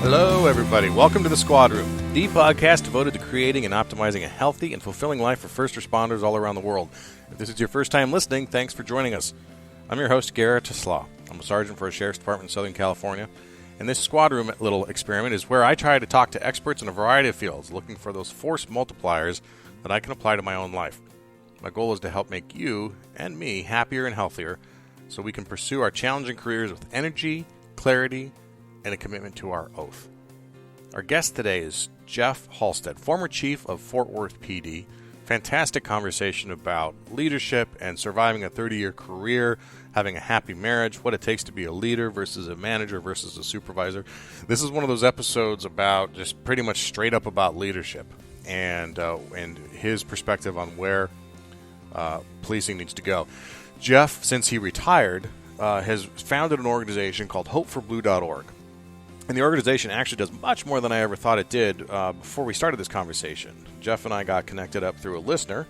Hello, everybody. Welcome to the Squad Room, the podcast devoted to creating and optimizing a healthy and fulfilling life for first responders all around the world. If this is your first time listening, thanks for joining us. I'm your host, Garrett Teslaw. I'm a sergeant for a sheriff's department in Southern California, and this Squad Room little experiment is where I try to talk to experts in a variety of fields, looking for those force multipliers that I can apply to my own life. My goal is to help make you and me happier and healthier so we can pursue our challenging careers with energy, clarity, and a commitment to our oath. Our guest today is Jeff Halstead, former chief of Fort Worth PD. Fantastic conversation about leadership and surviving a 30-year career, having a happy marriage, what it takes to be a leader versus a manager versus a supervisor. This is one of those episodes about just pretty much straight up about leadership and his perspective on where policing needs to go. Jeff, since he retired, has founded an organization called hopeforblue.org. And the organization actually does much more than I ever thought it did before we started this conversation. Jeff and I got connected up through a listener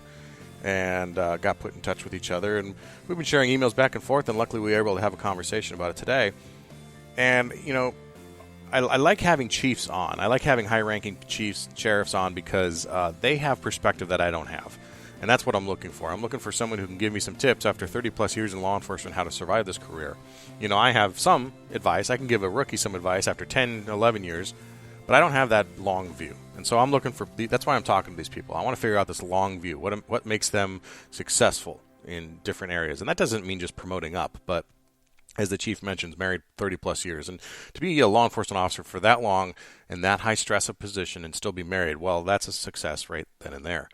and got put in touch with each other. And we've been sharing emails back and forth, and luckily we were able to have a conversation about it today. And, you know, I like having chiefs on. I like having high-ranking chiefs, sheriffs on because they have perspective that I don't have. And that's what I'm looking for. I'm looking for someone who can give me some tips after 30-plus years in law enforcement how to survive this career. You know, I have some advice. I can give a rookie some advice after 10, 11 years, but I don't have that long view. And so I'm looking for – that's why I'm talking to these people. I want to figure out this long view, what makes them successful in different areas. And that doesn't mean just promoting up, but as the chief mentions, married 30-plus years. And to be a law enforcement officer for that long in that high stress of position and still be married, well, that's a success right then and there.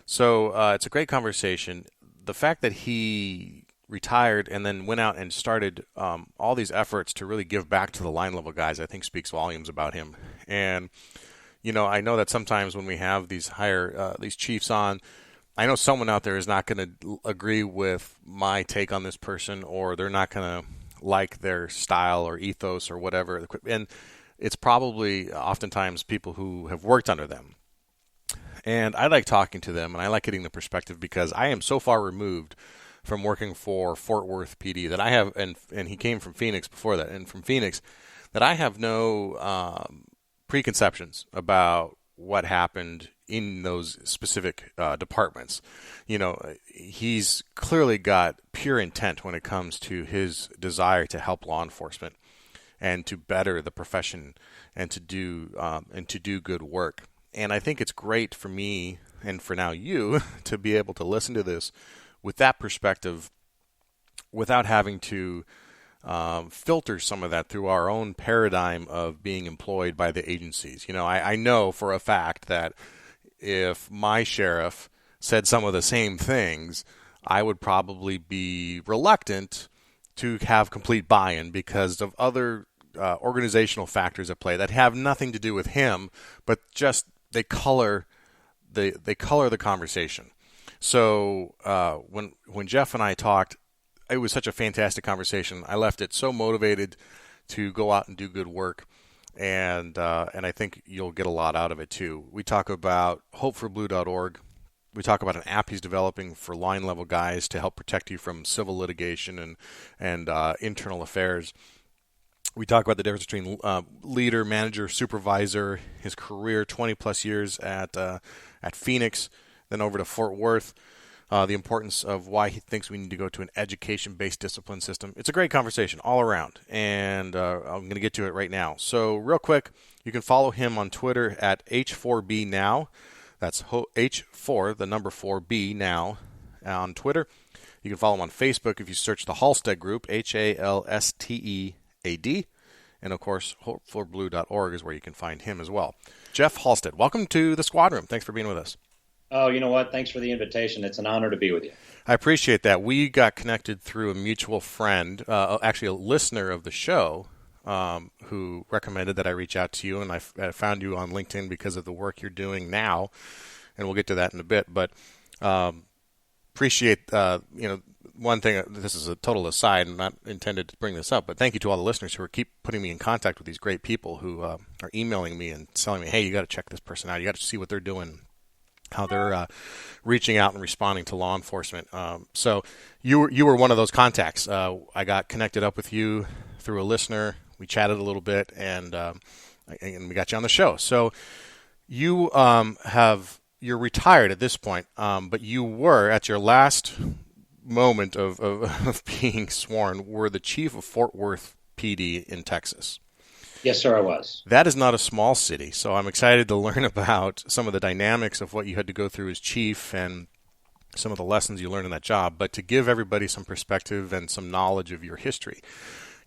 So it's a great conversation. The fact that he retired and then went out and started all these efforts to really give back to the line level guys, I think speaks volumes about him. And, you know, I know that sometimes when we have these these chiefs on, I know someone out there is not going to agree with my take on this person, or they're not going to like their style or ethos or whatever. And it's probably oftentimes people who have worked under them. And I like talking to them, and I like getting the perspective because I am so far removed from working for Fort Worth PD that I have, and he came from Phoenix before that, and from Phoenix, that I have no preconceptions about what happened in those specific departments. You know, he's clearly got pure intent when it comes to his desire to help law enforcement and to better the profession and to do good work. And I think it's great for me and for now you to be able to listen to this with that perspective without having to filter some of that through our own paradigm of being employed by the agencies. You know, I know for a fact that if my sheriff said some of the same things, I would probably be reluctant to have complete buy-in because of other organizational factors at play that have nothing to do with him, but just they color the conversation. So when Jeff and I talked, it was such a fantastic conversation. I left it so motivated to go out and do good work, and I think you'll get a lot out of it too. We talk about hopeforblue.org. We talk about an app he's developing for line level guys to help protect you from civil litigation and internal affairs. We talk about the difference between leader, manager, supervisor, his career, 20-plus years at Phoenix, then over to Fort Worth, the importance of why he thinks we need to go to an education-based discipline system. It's a great conversation all around, and I'm going to get to it right now. So real quick, you can follow him on Twitter at H4BNow. That's H4, the number 4B now on Twitter. You can follow him on Facebook if you search the Halstead group, HALSTEAD. And, of course, hopeforblue.org is where you can find him as well. Jeff Halstead, welcome to the Squad Room. Thanks for being with us. Oh, you know what? Thanks for the invitation. It's an honor to be with you. I appreciate that. We got connected through a mutual friend, actually a listener of the show, who recommended that I reach out to you, and I found you on LinkedIn because of the work you're doing now, and we'll get to that in a bit. But appreciate, one thing, this is a total aside, and not intended to bring this up, but thank you to all the listeners who keep putting me in contact with these great people who are emailing me and telling me, hey, you got to check this person out. You got to see what they're doing, how they're reaching out and responding to law enforcement. So you were one of those contacts. I got connected up with you through a listener. We chatted a little bit, and and we got you on the show. So you you're retired at this point, but you were at your last moment of being sworn were the chief of Fort Worth PD in Texas. Yes, sir, I was. That is not a small city, so I'm excited to learn about some of the dynamics of what you had to go through as chief and some of the lessons you learned in that job. But to give everybody some perspective and some knowledge of your history,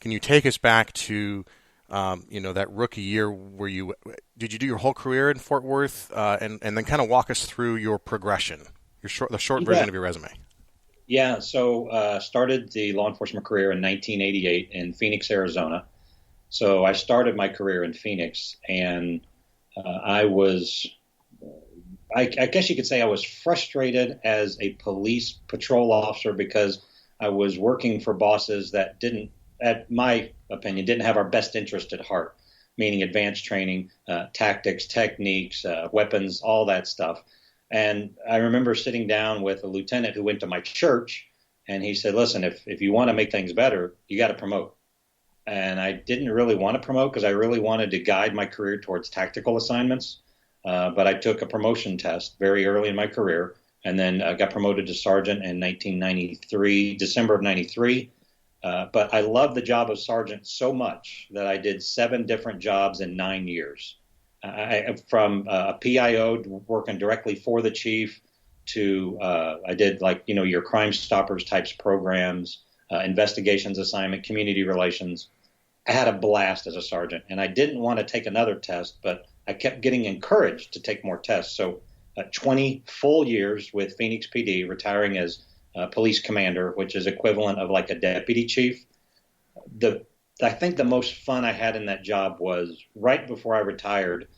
can you take us back to that rookie year where did you do your whole career in Fort Worth, and then kind of walk us through your progression, the short version of your resume? Yeah, so started the law enforcement career in 1988 in Phoenix, Arizona. So I started my career in Phoenix, and I guess you could say I was frustrated as a police patrol officer because I was working for bosses that didn't, at my opinion, didn't have our best interest at heart, meaning advanced training, tactics, techniques, weapons, all that stuff. And I remember sitting down with a lieutenant who went to my church, and he said, listen, if you want to make things better, you got to promote. And I didn't really want to promote because I really wanted to guide my career towards tactical assignments. But I took a promotion test very early in my career, and then got promoted to sergeant in 1993, December of 93. But I loved the job of sergeant so much that I did 7 different jobs in 9 years. From a PIO working directly for the chief to I did your Crime Stoppers types programs, investigations assignment, community relations. I had a blast as a sergeant, and I didn't want to take another test, but I kept getting encouraged to take more tests. So 20 full years with Phoenix PD, retiring as police commander, which is equivalent of like a deputy chief. I think the most fun I had in that job was right before I retired.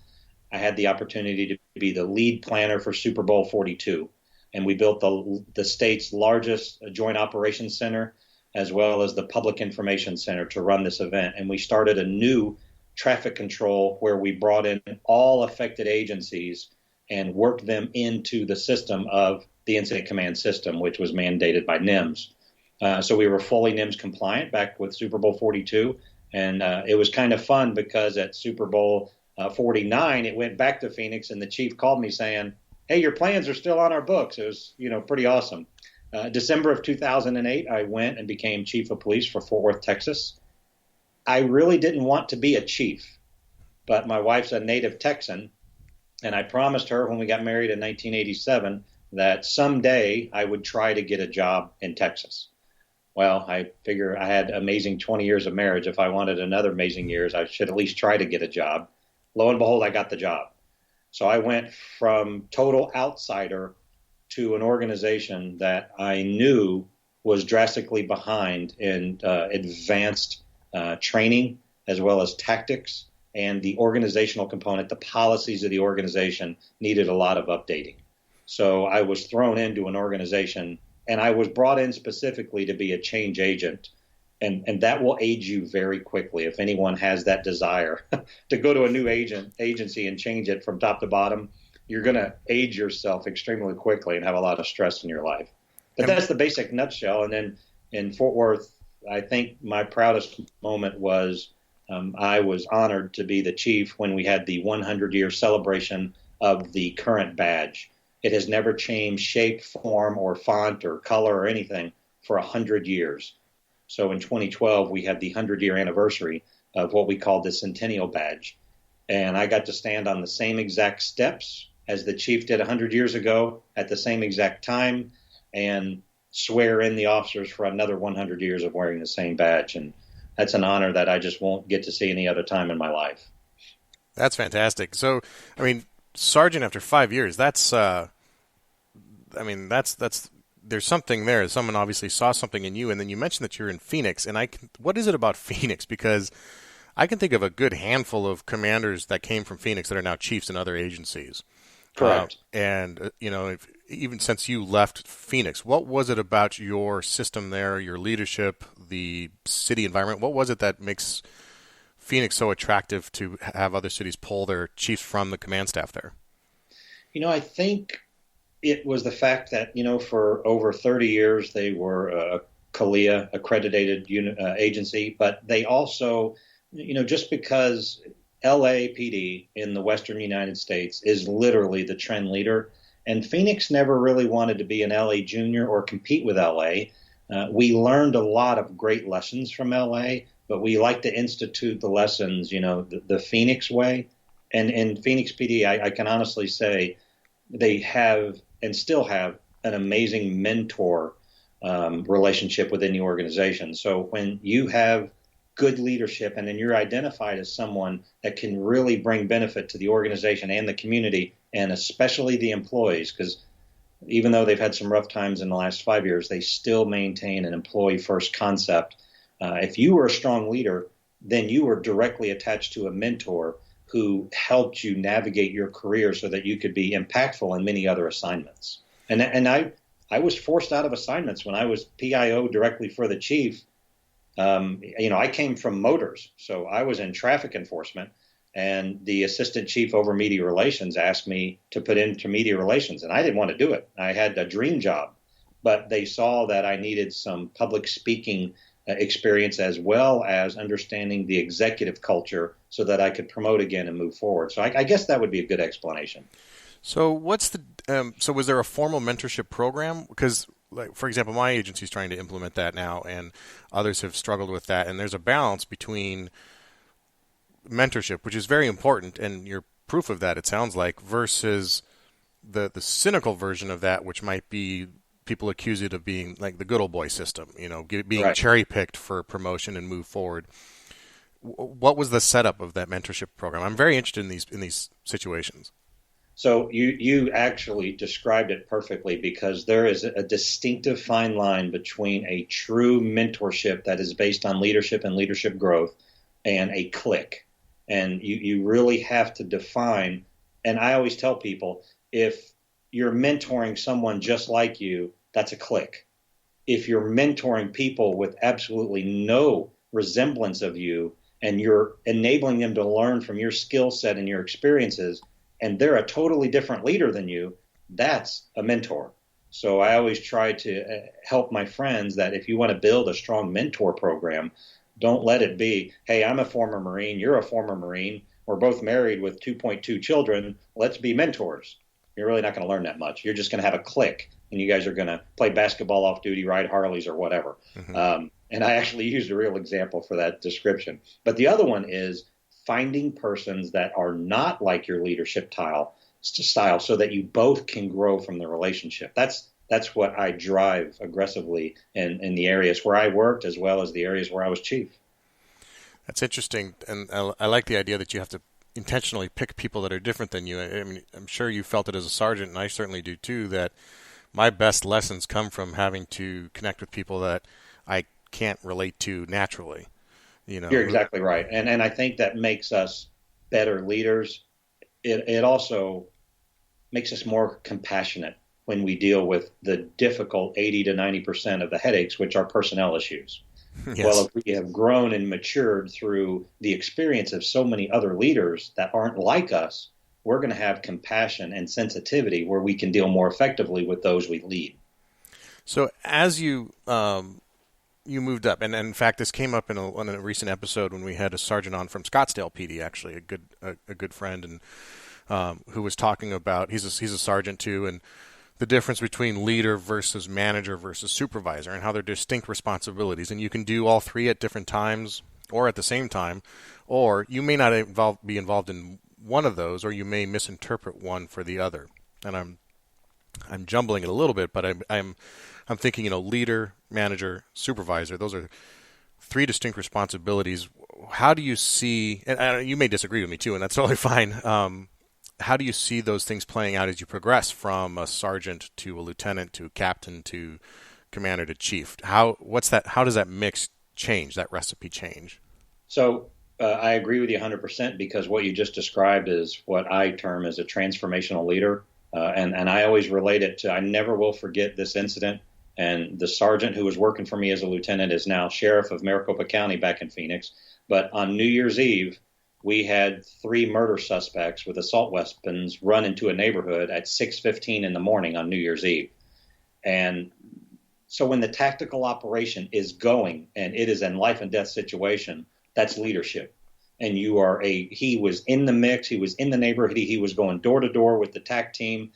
I had the opportunity to be the lead planner for Super Bowl 42, and we built the state's largest joint operations center, as well as the public information center to run this event. And we started a new traffic control where we brought in all affected agencies and worked them into the system of the incident command system, which was mandated by NIMS. So we were fully NIMS compliant back with Super Bowl 42. And it was kind of fun because at Super Bowl 49, it went back to Phoenix, and the chief called me saying, hey, your plans are still on our books. It was, pretty awesome. December of 2008, I went and became chief of police for Fort Worth, Texas. I really didn't want to be a chief, but my wife's a native Texan, and I promised her when we got married in 1987 that someday I would try to get a job in Texas. Well, I figure I had amazing 20 years of marriage. If I wanted another amazing years, I should at least try to get a job. Lo and behold, I got the job. So I went from total outsider to an organization that I knew was drastically behind in advanced training as well as tactics, and the organizational component, the policies of the organization needed a lot of updating. So I was thrown into an organization, and I was brought in specifically to be a change agent. And that will age you very quickly if anyone has that desire to go to a new agency and change it from top to bottom. You're going to age yourself extremely quickly and have a lot of stress in your life. But that's the basic nutshell. And then in Fort Worth, I think my proudest moment was I was honored to be the chief when we had the 100-year celebration of the current badge. It has never changed shape, form, or font, or color, or anything for 100 years. So in 2012, we had the 100-year anniversary of what we called the Centennial Badge. And I got to stand on the same exact steps as the chief did 100 years ago at the same exact time and swear in the officers for another 100 years of wearing the same badge. And that's an honor that I just won't get to see any other time in my life. That's fantastic. So, I mean, sergeant after 5 years, that's there's something there. Someone obviously saw something in you, and then you mentioned that you're in Phoenix. And what is it about Phoenix? Because I can think of a good handful of commanders that came from Phoenix that are now chiefs in other agencies. Correct. Even since you left Phoenix, what was it about your system there, your leadership, the city environment? What was it that makes Phoenix so attractive to have other cities pull their chiefs from the command staff there? I think it was the fact that, for over 30 years, they were a CALEA accredited agency, but they also, just because LAPD in the Western United States is literally the trend leader. And Phoenix never really wanted to be an LA junior or compete with LA. We learned a lot of great lessons from LA, but we like to institute the lessons, the Phoenix way. And in Phoenix PD, I can honestly say they have and still have an amazing mentor relationship within the organization. So when you have good leadership and then you're identified as someone that can really bring benefit to the organization and the community, and especially the employees, because even though they've had some rough times in the last 5 years, they still maintain an employee-first concept. If you were a strong leader, then you were directly attached to a mentor who helped you navigate your career so that you could be impactful in many other assignments. And I was forced out of assignments when I was PIO directly for the chief. I came from motors, so I was in traffic enforcement, and the assistant chief over media relations asked me to put into media relations, and I didn't want to do it. I had a dream job, but they saw that I needed some public speaking experience as well as understanding the executive culture so that I could promote again and move forward. So I guess that would be a good explanation. So was there a formal mentorship program? Because, like, for example, my agency is trying to implement that now, and others have struggled with that. And there's a balance between mentorship, which is very important, and you're proof of that, it sounds like, versus the cynical version of that, which might be people accuse it of being like the good old boy system, being Right. cherry picked for promotion and move forward. What was the setup of that mentorship program? I'm very interested in these situations. So you actually described it perfectly, because there is a distinctive fine line between a true mentorship that is based on leadership and leadership growth and a clique. And you really have to define, and I always tell people, if you're mentoring someone just like you, that's a clique. If you're mentoring people with absolutely no resemblance of you and you're enabling them to learn from your skill set and your experiences, and they're a totally different leader than you, that's a mentor. So I always try to help my friends that if you want to build a strong mentor program, don't let it be, hey, I'm a former Marine, you're a former Marine, we're both married with 2.2 children, let's be mentors. You're really not going to learn that much. You're just going to have a clique, and you guys are going to play basketball off duty, ride Harleys or whatever. Mm-hmm. And I actually used a real example for that description. But the other one is finding persons that are not like your leadership style so that you both can grow from the relationship. That's what I drive aggressively in the areas where I worked as well as the areas where I was chief. That's interesting, and I like the idea that you have to intentionally pick people that are different than you. I mean, I'm sure you felt it as a sergeant, and I certainly do too, that my best lessons come from having to connect with people that I can't relate to naturally. You're exactly right. And I think that makes us better leaders. It also makes us more compassionate when we deal with the difficult 80 to 90% of the headaches, which are personnel issues. Yes. Well, if we have grown and matured through the experience of so many other leaders that aren't like us, we're going to have compassion and sensitivity where we can deal more effectively with those we lead. So as you moved up, and in fact, this came up in a recent episode when we had a sergeant on from Scottsdale PD, actually a good friend, and who was talking about he's a sergeant too, and the difference between leader versus manager versus supervisor, and how they're distinct responsibilities, and you can do all three at different times or at the same time, or you may not be involved in one of those, or you may misinterpret one for the other. And I'm jumbling it a little bit, but I'm thinking, leader, manager, supervisor. Those are three distinct responsibilities. How do you see? And you may disagree with me too, and that's totally fine. How do you see those things playing out as you progress from a sergeant to a lieutenant to a captain to commander to chief? How does that mix change? That recipe change? So I agree with you 100%, because what you just described is what I term as a transformational leader. And I always relate it to, I never will forget this incident. And the sergeant who was working for me as a lieutenant is now sheriff of Maricopa County back in Phoenix. But on New Year's Eve, we had 3 murder suspects with assault weapons run into a neighborhood at 6:15 in the morning on New Year's Eve. And so when the tactical operation is going and it is a life and death situation, that's leadership. and he was in the mix, he was in the neighborhood, he was going door to door with the TAC team.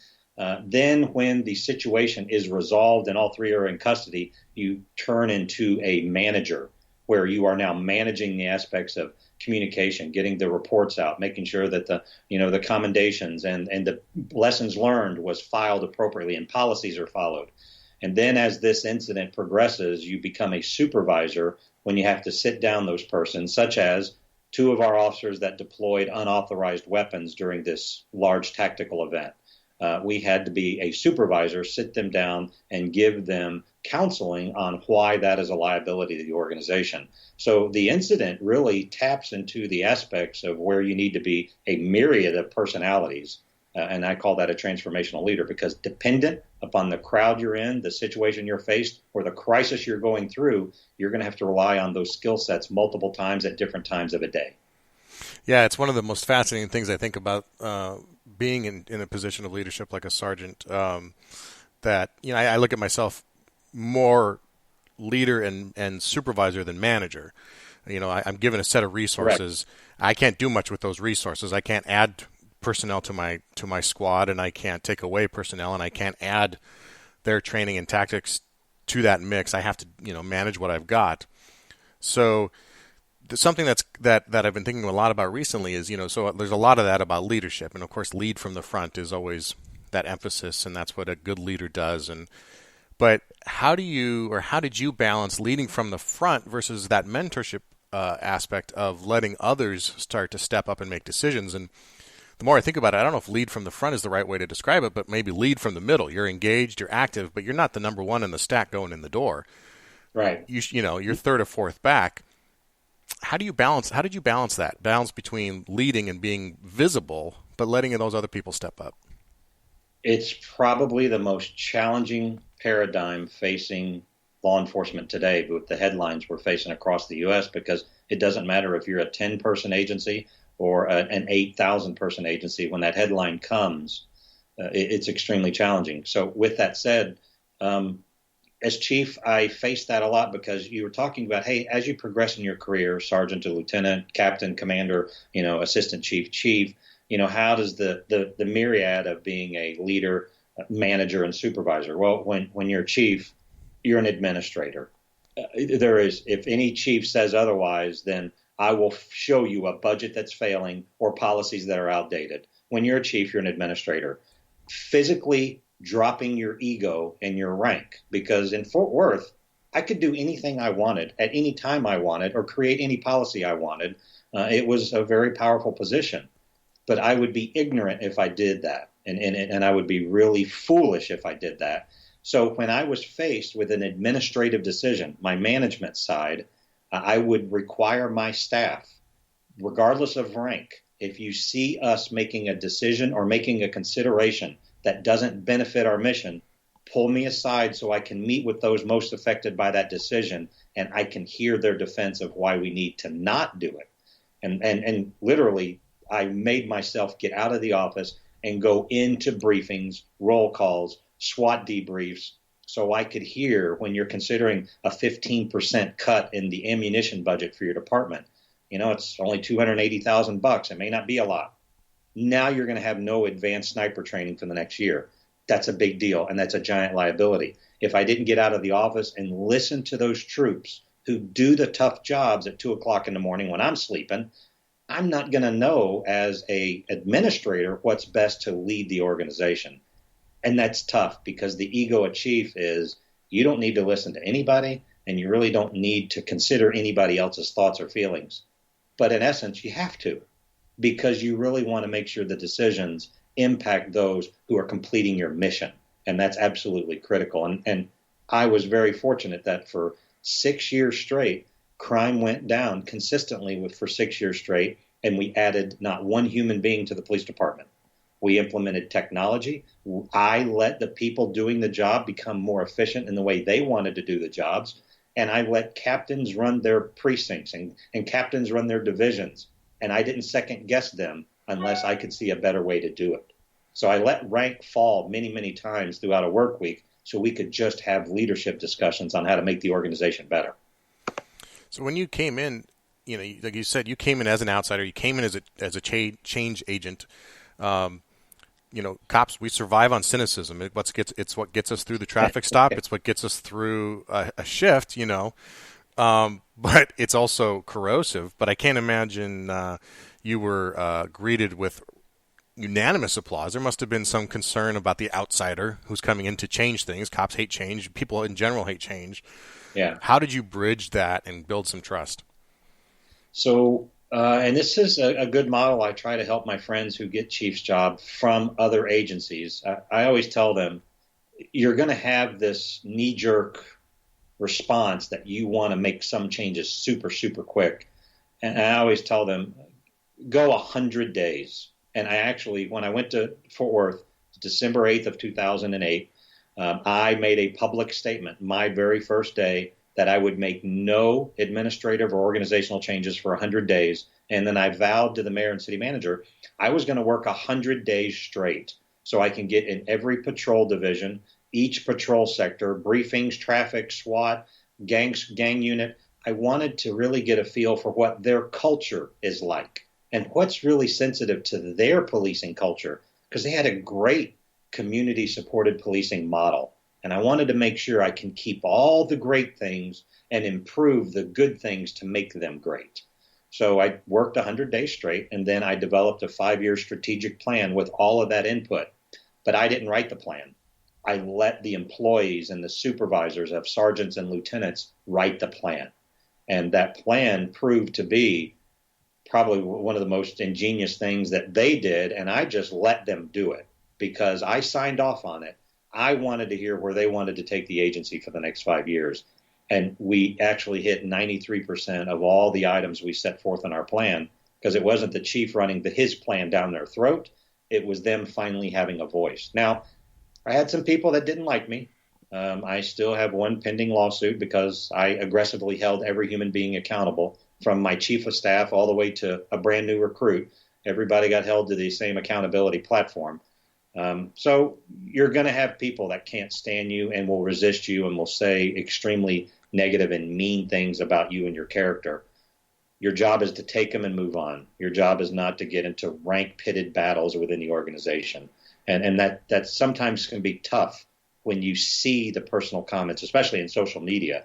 Then when the situation is resolved and all three are in custody, you turn into a manager where you are now managing the aspects of communication, getting the reports out, making sure that the commendations and the lessons learned was filed appropriately and policies are followed. And then as this incident progresses, you become a supervisor when you have to sit down those persons, such as two of our officers that deployed unauthorized weapons during this large tactical event. We had to be a supervisor, sit them down, and give them counseling on why that is a liability to the organization. So the incident really taps into the aspects of where you need to be a myriad of personalities. And I call that a transformational leader, because dependent upon the crowd you're in, the situation you're faced, or the crisis you're going through, you're going to have to rely on those skill sets multiple times at different times of a day. Yeah, it's one of the most fascinating things I think about being in a position of leadership like a sergeant, that I look at myself more leader and supervisor than manager. I'm given a set of resources. Correct. I can't do much with those resources. I can't add personnel to my squad, and I can't take away personnel, and I can't add their training and tactics to that mix. I have to manage what I've got. So something that I've been thinking a lot about recently is so there's a lot of that about leadership, and of course lead from the front is always that emphasis, and that's what a good leader does. But how did you balance leading from the front versus that mentorship aspect of letting others start to step up and make decisions? And the more I think about it, I don't know if lead from the front is the right way to describe it, but maybe lead from the middle. You're engaged, you're active, but you're not the number one in the stack going in the door. Right. You're third or fourth back. How did you balance that balance between leading and being visible, but letting those other people step up? It's probably the most challenging paradigm facing law enforcement today with the headlines we're facing across the U.S., because it doesn't matter if you're a 10-person agency or an 8,000-person agency. When that headline comes, it's extremely challenging. So with that said, as chief, I faced that a lot, because you were talking about, hey, as you progress in your career, sergeant to lieutenant, captain, commander, assistant chief, how does the myriad of being a leader, manager, and supervisor? Well, when you're a chief, you're an administrator. If any chief says otherwise, then I will show you a budget that's failing or policies that are outdated. When you're a chief, you're an administrator. Physically dropping your ego and your rank, because in Fort Worth, I could do anything I wanted at any time I wanted or create any policy I wanted. It was a very powerful position, but I would be ignorant if I did that, and I would be really foolish if I did that. So when I was faced with an administrative decision, my management side, I would require my staff, regardless of rank, if you see us making a decision or making a consideration that doesn't benefit our mission, pull me aside so I can meet with those most affected by that decision, and I can hear their defense of why we need to not do it. And literally, I made myself get out of the office and go into briefings, roll calls, SWAT debriefs, so I could hear when you're considering a 15% cut in the ammunition budget for your department. It's only $280,000. It may not be a lot. Now you're going to have no advanced sniper training for the next year. That's a big deal, and that's a giant liability. If I didn't get out of the office and listen to those troops who do the tough jobs at 2 o'clock in the morning when I'm sleeping, I'm not going to know as a administrator what's best to lead the organization. And that's tough, because the ego of chief is you don't need to listen to anybody, and you really don't need to consider anybody else's thoughts or feelings. But in essence, you have to, because you really want to make sure the decisions impact those who are completing your mission. And that's absolutely critical. And I was very fortunate that for 6 years straight, crime went down consistently for 6 years straight, and we added not one human being to the police department. We implemented technology. I let the people doing the job become more efficient in the way they wanted to do the jobs. And I let captains run their precincts and captains run their divisions. And I didn't second guess them unless I could see a better way to do it. So I let rank fall many, many times throughout a work week so we could just have leadership discussions on how to make the organization better. So when you came in, like you said, you came in as an outsider. You came in as a change agent. Cops, we survive on cynicism. It's what gets us through the traffic stop. It's what gets us through a shift. But it's also corrosive. But I can't imagine you were greeted with unanimous applause. There must have been some concern about the outsider who's coming in to change things. Cops hate change. People in general hate change. Yeah. How did you bridge that and build some trust? So, and this is a good model. I try to help my friends who get chief's job from other agencies. I always tell them, you're going to have this knee-jerk response that you want to make some changes super, super quick. And I always tell them, go 100 days. And I actually, when I went to Fort Worth, December 8th of 2008, I made a public statement my very first day that I would make no administrative or organizational changes for 100 days. And then I vowed to the mayor and city manager, I was going to work 100 days straight so I can get in every patrol division, each patrol sector, briefings, traffic, SWAT, gang unit. I wanted to really get a feel for what their culture is like and what's really sensitive to their policing culture, because they had a great community-supported policing model. And I wanted to make sure I can keep all the great things and improve the good things to make them great. So I worked 100 days straight, and then I developed a 5-year strategic plan with all of that input. But I didn't write the plan. I let the employees and the supervisors of sergeants and lieutenants write the plan. And that plan proved to be probably one of the most ingenious things that they did, and I just let them do it because I signed off on it. I wanted to hear where they wanted to take the agency for the next 5 years. And we actually hit 93% of all the items we set forth in our plan, because it wasn't the chief running his plan down their throat. It was them finally having a voice. Now, I had some people that didn't like me. I still have one pending lawsuit because I aggressively held every human being accountable, from my chief of staff all the way to a brand new recruit. Everybody got held to the same accountability platform. So you're going to have people that can't stand you and will resist you and will say extremely negative and mean things about you and your character. Your job is to take them and move on. Your job is not to get into rank pitted battles within the organization. And that sometimes can be tough when you see the personal comments, especially in social media.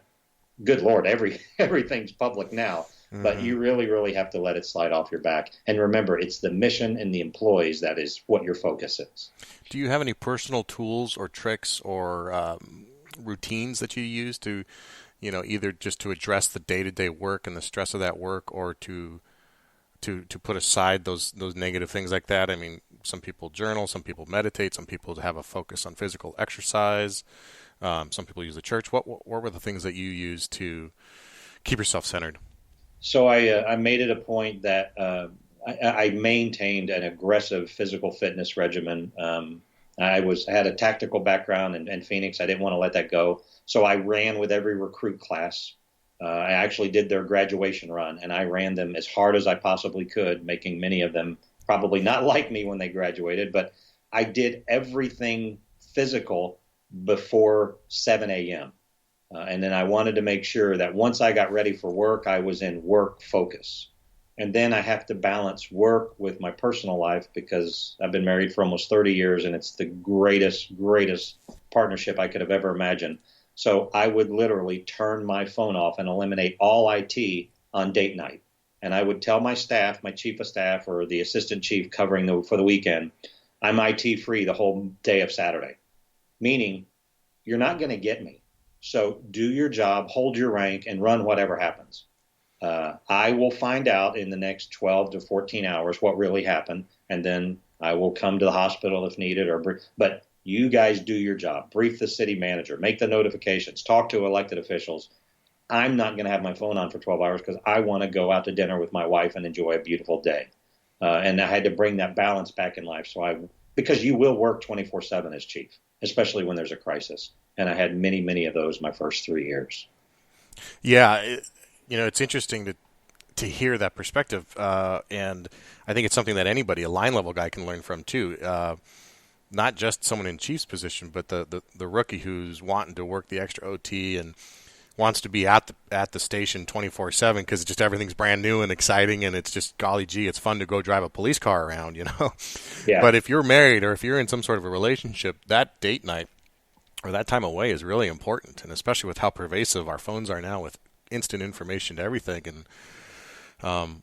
Good Lord, everything's public now. Mm-hmm. But you really, really have to let it slide off your back. And remember, it's the mission and the employees that is what your focus is. Do you have any personal tools or tricks or routines that you use to, either just to address the day-to-day work and the stress of that work, or to put aside those negative things like that? I mean, some people journal, some people meditate, some people have a focus on physical exercise, some people use the church. What were the things that you used to keep yourself centered? So I made it a point that I maintained an aggressive physical fitness regimen. I had a tactical background in Phoenix. I didn't want to let that go. So I ran with every recruit class. I actually did their graduation run, and I ran them as hard as I possibly could, making many of them probably not like me when they graduated. But I did everything physical before 7 a.m. And then I wanted to make sure that once I got ready for work, I was in work focus. And then I have to balance work with my personal life, because I've been married for almost 30 years, and it's the greatest partnership I could have ever imagined. So I would literally turn my phone off and eliminate all IT on date night. And I would tell my staff, my chief of staff or the assistant chief covering for the weekend, I'm IT free the whole day of Saturday. Meaning, you're not going to get me. So do your job, hold your rank, and run whatever happens. I will find out in the next 12 to 14 hours what really happened, and then I will come to the hospital if needed. But you guys do your job. Brief the city manager. Make the notifications. Talk to elected officials. I'm not going to have my phone on for 12 hours because I want to go out to dinner with my wife and enjoy a beautiful day. And I had to bring that balance back in life. Because you will work 24/7 as chief, especially when there's a crisis. And I had many, many of those my first 3 years. Yeah, it's interesting to hear that perspective, and I think it's something that anybody, a line level guy, can learn from too. Not just someone in chief's position, but the rookie who's wanting to work the extra OT and wants to be at the station 24/7 because just everything's brand new and exciting, and it's just golly gee, it's fun to go drive a police car around, you know. Yeah. But if you're married or if you're in some sort of a relationship, that date night or that time away is really important, and especially with how pervasive our phones are now with instant information to everything. And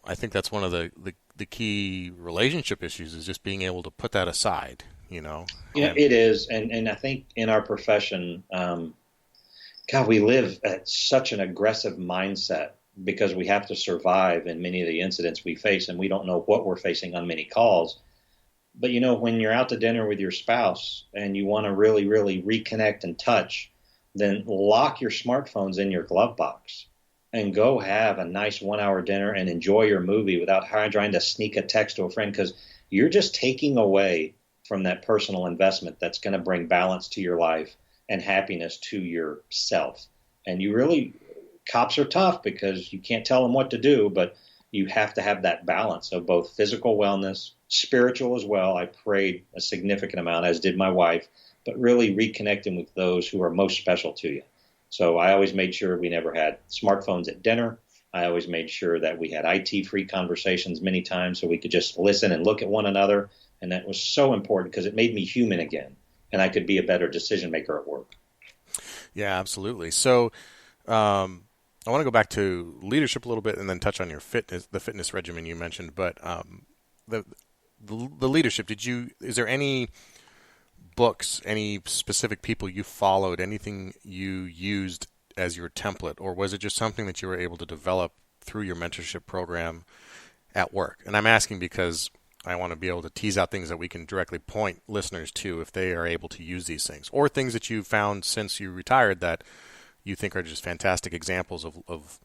I think that's one of the key relationship issues is just being able to put that aside, you know. Yeah, it is, and I think in our profession, God, we live at such an aggressive mindset because we have to survive in many of the incidents we face, and we don't know what we're facing on many calls. But, you know, when you're out to dinner with your spouse and you want to really, really reconnect and touch, then lock your smartphones in your glove box and go have a nice 1-hour dinner and enjoy your movie without trying to sneak a text to a friend, because you're just taking away from that personal investment that's going to bring balance to your life and happiness to yourself. And you really, cops are tough because you can't tell them what to do, but you have to have that balance of both physical wellness, spiritual as well. I prayed a significant amount, as did my wife, but really reconnecting with those who are most special to you. So I always made sure we never had smartphones at dinner. I always made sure that we had IT-free conversations many times so we could just listen and look at one another. And that was so important because it made me human again, and I could be a better decision maker at work. Yeah, absolutely. So I want to go back to leadership a little bit and then touch on your the fitness regimen you mentioned. But the leadership, is there any books, any specific people you followed, anything you used as your template, or was it just something that you were able to develop through your mentorship program at work? And I'm asking because I want to be able to tease out things that we can directly point listeners to if they are able to use these things, or things that you found since you retired that you think are just fantastic examples of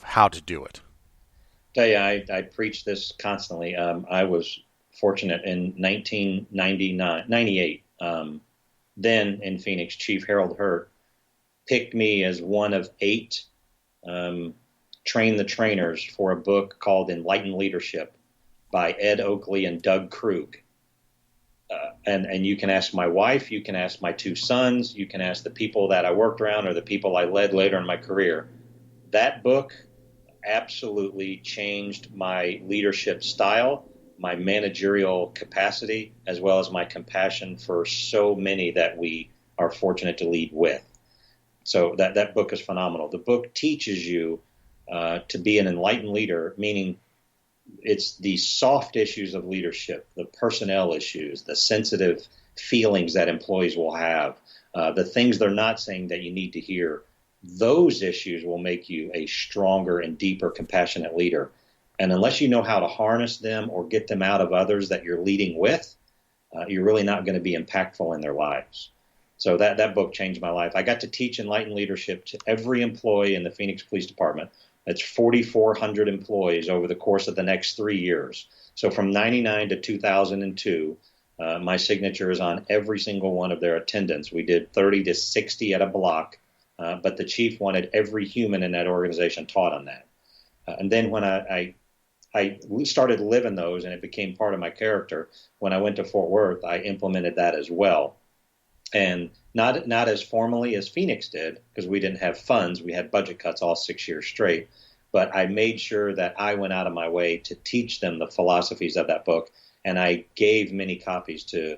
how to do it. Tell you, I preach this constantly. I was fortunate in 1998. Then in Phoenix, Chief Harold Hurt picked me as one of 8 train the trainers for a book called Enlightened Leadership by Ed Oakley and Doug Krug. And you can ask my wife, you can ask my 2 sons, you can ask the people that I worked around or the people I led later in my career. That book absolutely changed my leadership style, my managerial capacity, as well as my compassion for so many that we are fortunate to lead with. So that book is phenomenal. The book teaches you to be an enlightened leader, meaning it's the soft issues of leadership, the personnel issues, the sensitive feelings that employees will have, the things they're not saying that you need to hear. Those issues will make you a stronger and deeper, compassionate leader. And unless you know how to harness them or get them out of others that you're leading with, you're really not going to be impactful in their lives. So that book changed my life. I got to teach enlightened leadership to every employee in the Phoenix Police Department. That's 4,400 employees over the course of the next 3 years. So from 99 to 2002, my signature is on every single one of their attendants. We did 30 to 60 at a block, but the chief wanted every human in that organization taught on that. And then when I started living those and it became part of my character, when I went to Fort Worth, I implemented that as well. And not as formally as Phoenix did, because we didn't have funds. We had budget cuts all 6 years straight. But I made sure that I went out of my way to teach them the philosophies of that book. And I gave many copies to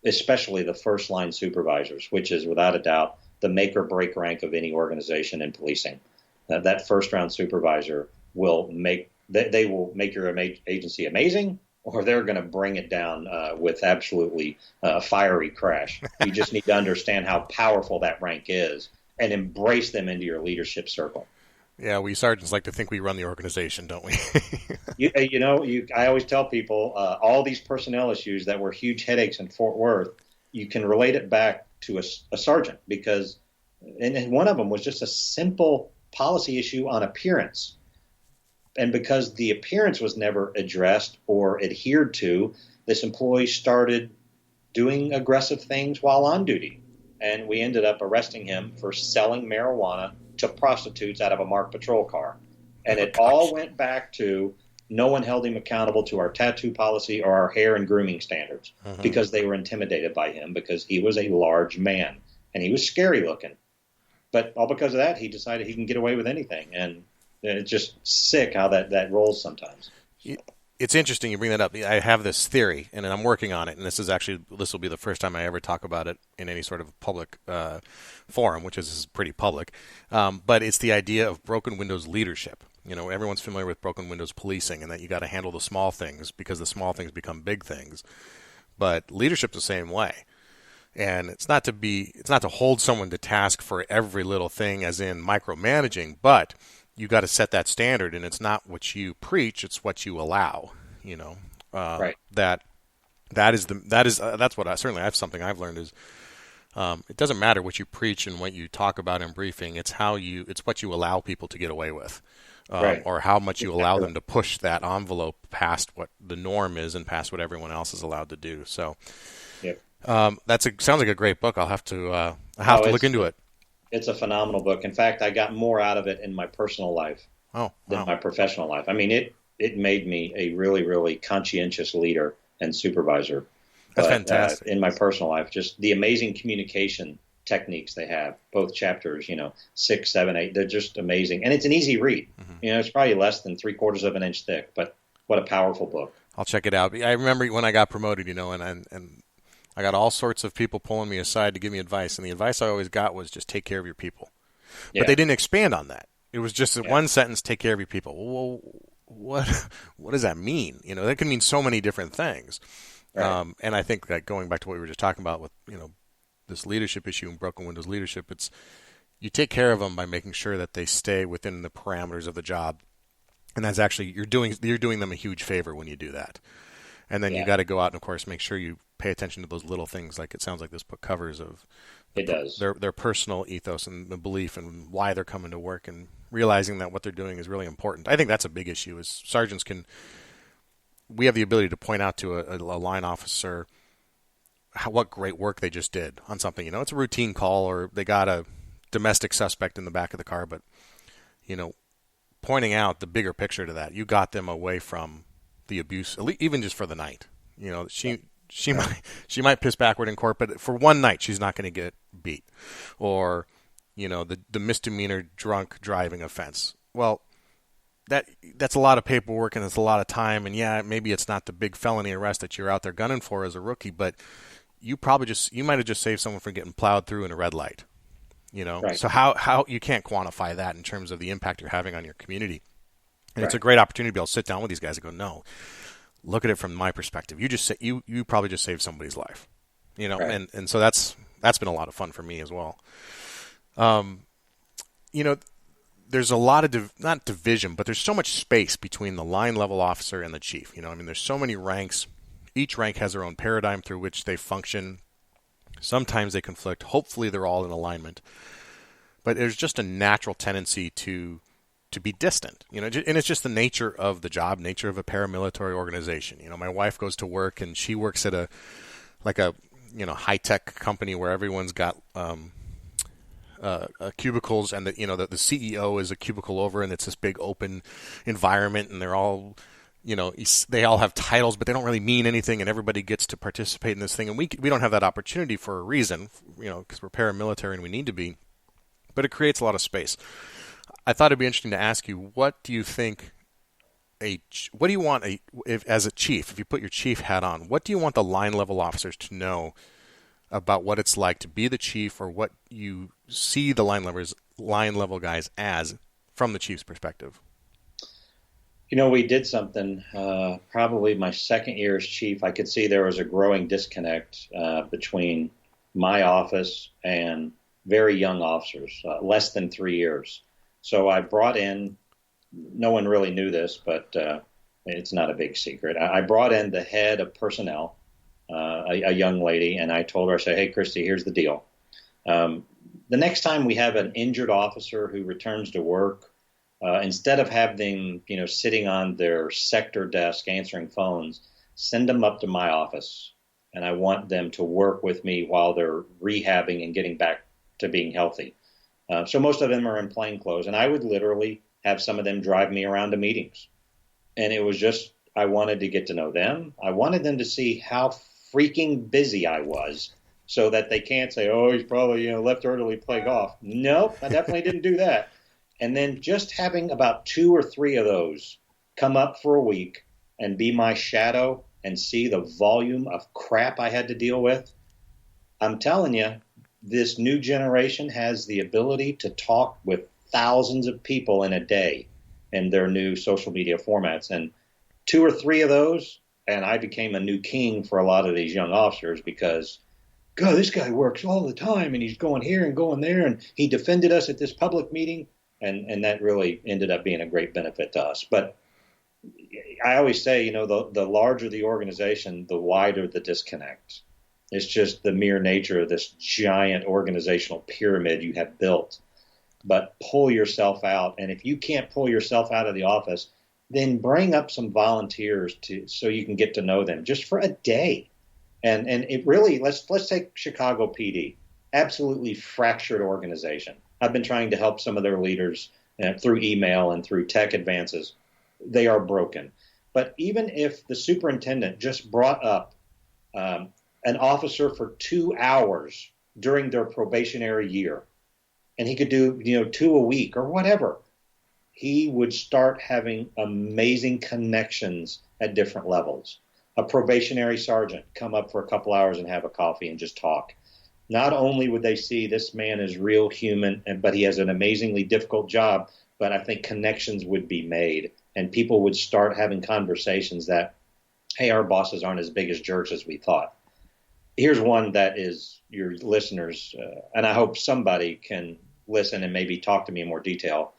especially the first line supervisors, which is without a doubt the make or break rank of any organization in policing. That first round supervisor will make your agency amazing, or they're going to bring it down with absolutely fiery crash. You just need to understand how powerful that rank is and embrace them into your leadership circle. Yeah, we sergeants like to think we run the organization, don't we? I always tell people all these personnel issues that were huge headaches in Fort Worth, you can relate it back to a sergeant, because and one of them was just a simple policy issue on appearance. And because the appearance was never addressed or adhered to, this employee started doing aggressive things while on duty. And we ended up arresting him for selling marijuana to prostitutes out of a marked patrol car. And it all went back to no one held him accountable to our tattoo policy or our hair and grooming standards, because they were intimidated by him because he was a large man and he was scary looking. but all because of that, he decided he can get away with anything. And it's just sick how that rolls sometimes. It's interesting you bring that up. I have this theory, and I'm working on it, and this will be the first time I ever talk about it in any sort of public forum, which is pretty public. But it's the idea of broken windows leadership. Everyone's familiar with broken windows policing, and that you got to handle the small things because the small things become big things. But leadership's the same way. And it's not to hold someone to task for every little thing, as in micromanaging, but you got to set that standard, and it's not what you preach; it's what you allow. Right. That's what I have something I've learned is it doesn't matter what you preach and what you talk about in briefing. It's what you allow people to get away with, right. Or how much you allow them to push that envelope past what the norm is and past what everyone else is allowed to do. So, yep. Sounds like a great book. I'll have to look into it. It's a phenomenal book. In fact, I got more out of it in my personal life than my professional life. I mean, it made me a really, really conscientious leader and supervisor. That's fantastic. In my personal life, just the amazing communication techniques they have, both chapters, 6, 7, 8, they're just amazing. And it's an easy read. Mm-hmm. It's probably less than 3/4 of an inch thick, but what a powerful book. I'll check it out. I remember when I got promoted, and I got all sorts of people pulling me aside to give me advice, and the advice I always got was just take care of your people. Yeah. But they didn't expand on that. It was just one sentence, take care of your people. Well, what does that mean? That can mean so many different things. Right. And I think that going back to what we were just talking about with, this leadership issue and broken windows leadership, it's you take care of them by making sure that they stay within the parameters of the job. And that's actually, you're doing them a huge favor when you do that. And then you got to go out and, of course, make sure you pay attention to those little things, like it sounds like this book covers of their personal ethos and the belief and why they're coming to work, and realizing that what they're doing is really important. I think that's a big issue. Is sergeants we have the ability to point out to a line officer what great work they just did on something. It's a routine call, or they got a domestic suspect in the back of the car, but pointing out the bigger picture to that, you got them away from the abuse, even just for the night. She might piss backward in court, but for one night she's not going to get beat. Or, the misdemeanor drunk driving offense. Well, that's a lot of paperwork and it's a lot of time. And maybe it's not the big felony arrest that you're out there gunning for as a rookie, but you might have just saved someone from getting plowed through in a red light. Right. So how you can't quantify that in terms of the impact you're having on your community. And It's a great opportunity to be able to sit down with these guys and go, no, look at it from my perspective. You probably just saved somebody's life, right. and so that's been a lot of fun for me as well. There's a lot of not division, but there's so much space between the line level officer and the chief. There's so many ranks. Each rank has their own paradigm through which they function. Sometimes they conflict. Hopefully they're all in alignment. But there's just a natural tendency to be distant, and it's just the nature of the job, nature of a paramilitary organization. My wife goes to work and she works at a high-tech company where everyone's got cubicles, and the CEO is a cubicle over, and it's this big open environment, and they're all, they all have titles, but they don't really mean anything, and everybody gets to participate in this thing. And we don't have that opportunity for a reason, because we're paramilitary and we need to be, but it creates a lot of space. I thought it'd be interesting to ask you, what do you want as a chief, if you put your chief hat on, what do you want the line level officers to know about what it's like to be the chief, or what you see the line level guys as from the chief's perspective? We did something, probably my second year as chief. I could see there was a growing disconnect between my office and very young officers, less than 3 years. So I brought in, no one really knew this, but it's not a big secret. I brought in the head of personnel, a young lady, and I told her, I said, hey, Christy, here's the deal. The next time we have an injured officer who returns to work, instead of having sitting on their sector desk answering phones, send them up to my office, and I want them to work with me while they're rehabbing and getting back to being healthy. So most of them are in plain clothes, and I would literally have some of them drive me around to meetings. And it was just, I wanted to get to know them. I wanted them to see how freaking busy I was so that they can't say, oh, he's probably, left early to play golf. Nope, I definitely didn't do that. And then just having about 2 or 3 of those come up for a week and be my shadow and see the volume of crap I had to deal with, I'm telling you, this new generation has the ability to talk with thousands of people in a day in their new social media formats. And 2 or 3 of those, and I became a new king for a lot of these young officers because, God, this guy works all the time and he's going here and going there, and he defended us at this public meeting, and that really ended up being a great benefit to us. But I always say, the larger the organization, the wider the disconnect. It's just the mere nature of this giant organizational pyramid you have built. But pull yourself out, and if you can't pull yourself out of the office, then bring up some volunteers so you can get to know them just for a day. And it really, let's take Chicago PD, absolutely fractured organization. I've been trying to help some of their leaders through email and through tech advances. They are broken. But even if the superintendent just brought up an officer for 2 hours during their probationary year, and he could do 2 a week or whatever, he would start having amazing connections at different levels. A probationary sergeant come up for a couple hours and have a coffee and just talk. Not only would they see this man is real human, but he has an amazingly difficult job, but I think connections would be made, and people would start having conversations that, hey, our bosses aren't as big as jerks as we thought. Here's one that is your listeners, and I hope somebody can listen and maybe talk to me in more detail.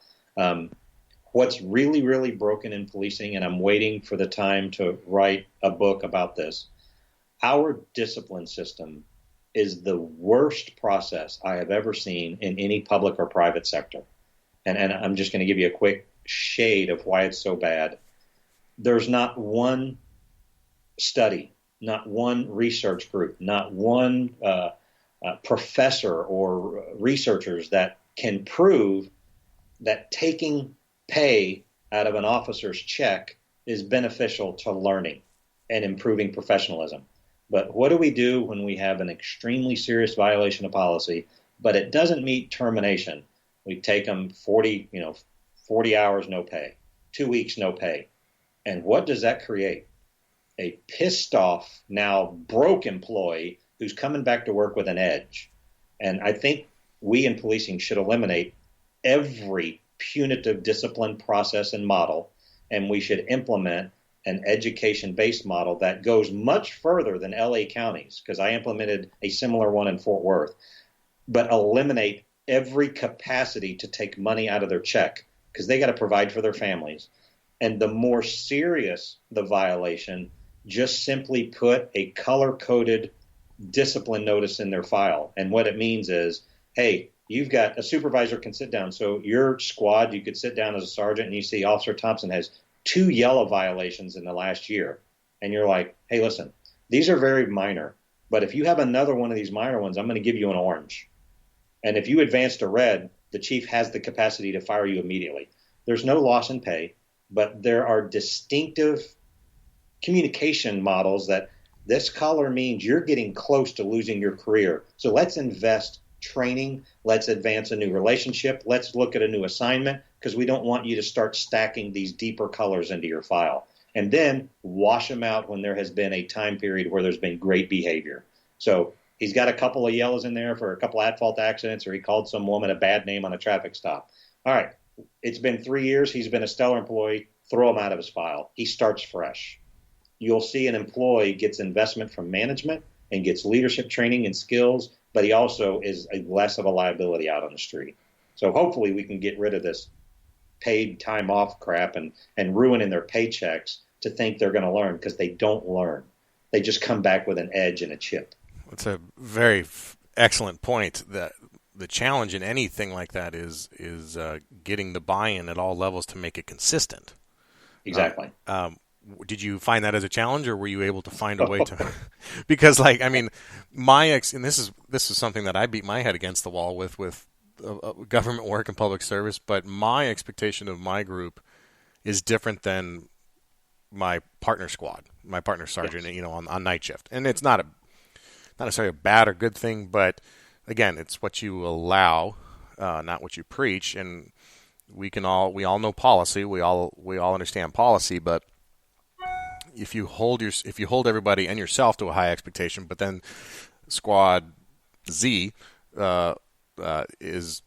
What's really, really broken in policing, and I'm waiting for the time to write a book about this, our discipline system is the worst process I have ever seen in any public or private sector. And I'm just going to give you a quick shade of why it's so bad. There's not one study, not one research group, not one professor or researchers that can prove that taking pay out of an officer's check is beneficial to learning and improving professionalism. But what do we do when we have an extremely serious violation of policy, but it doesn't meet termination? We take them 40 hours, no pay, 2 weeks, no pay. And what does that create? A pissed off, now broke employee who's coming back to work with an edge. And I think we in policing should eliminate every punitive discipline process and model, and we should implement an education-based model that goes much further than LA counties, because I implemented a similar one in Fort Worth, but eliminate every capacity to take money out of their check, because they got to provide for their families. And the more serious the violation, just simply put a color-coded discipline notice in their file. And what it means is, hey, you've got a supervisor can sit down. So your squad, you could sit down as a sergeant and you see Officer Thompson has 2 yellow violations in the last year. And you're like, hey, listen, these are very minor. But if you have another one of these minor ones, I'm going to give you an orange. And if you advance to red, the chief has the capacity to fire you immediately. There's no loss in pay, but there are distinctive communication models that this color means you're getting close to losing your career. So let's invest training. Let's advance a new relationship. Let's look at a new assignment, because we don't want you to start stacking these deeper colors into your file. And then wash them out when there has been a time period where there's been great behavior. So he's got a couple of yellows in there for a couple at-fault accidents, or he called some woman a bad name on a traffic stop. All right, it's been 3 years. He's been a stellar employee. Throw him out of his file. He starts fresh. You'll see an employee gets investment from management and gets leadership training and skills, but he also is less of a liability out on the street. So hopefully we can get rid of this paid time off crap and ruining their paychecks to think they're going to learn, because they don't learn. They just come back with an edge and a chip. That's a very excellent point. That the challenge in anything like that is getting the buy-in at all levels to make it consistent. Exactly. Did you find that as a challenge, or were you able to find a way to? Because, and this is something that I beat my head against the wall with government work and public service. But my expectation of my group is different than my partner squad, my partner sergeant, yes, on night shift. And it's not not necessarily a bad or good thing, but again, it's what you allow, not what you preach. And we all know policy, we all understand policy, but if you hold everybody and yourself to a high expectation, but then Squad Z is,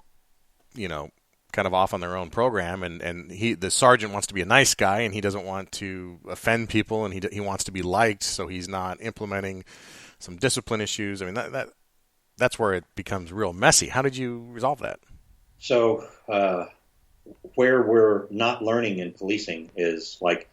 kind of off on their own program, and the sergeant wants to be a nice guy, and he doesn't want to offend people, and he wants to be liked, so he's not implementing some discipline issues. I mean, that's where it becomes real messy. How did you resolve that? So where we're not learning in policing is like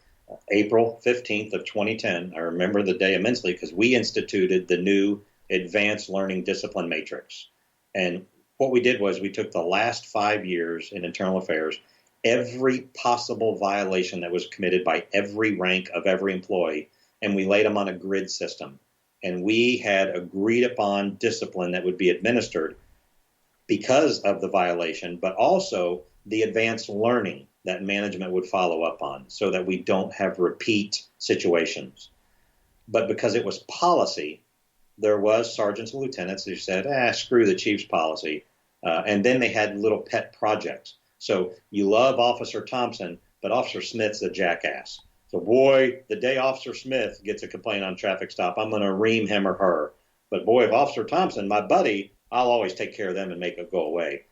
April 15th of 2010. I remember the day immensely because we instituted the new advanced learning discipline matrix. And what we did was we took the last 5 years in internal affairs, every possible violation that was committed by every rank of every employee, and we laid them on a grid system. And we had agreed upon discipline that would be administered because of the violation, but also the advanced learning that management would follow up on so that we don't have repeat situations. But because it was policy, there was sergeants and lieutenants who said, screw the chief's policy. And then they had little pet projects. So you love Officer Thompson, but Officer Smith's a jackass. So boy, the day Officer Smith gets a complaint on a traffic stop, I'm going to ream him or her. But boy, if Officer Thompson, my buddy, I'll always take care of them and make it go away.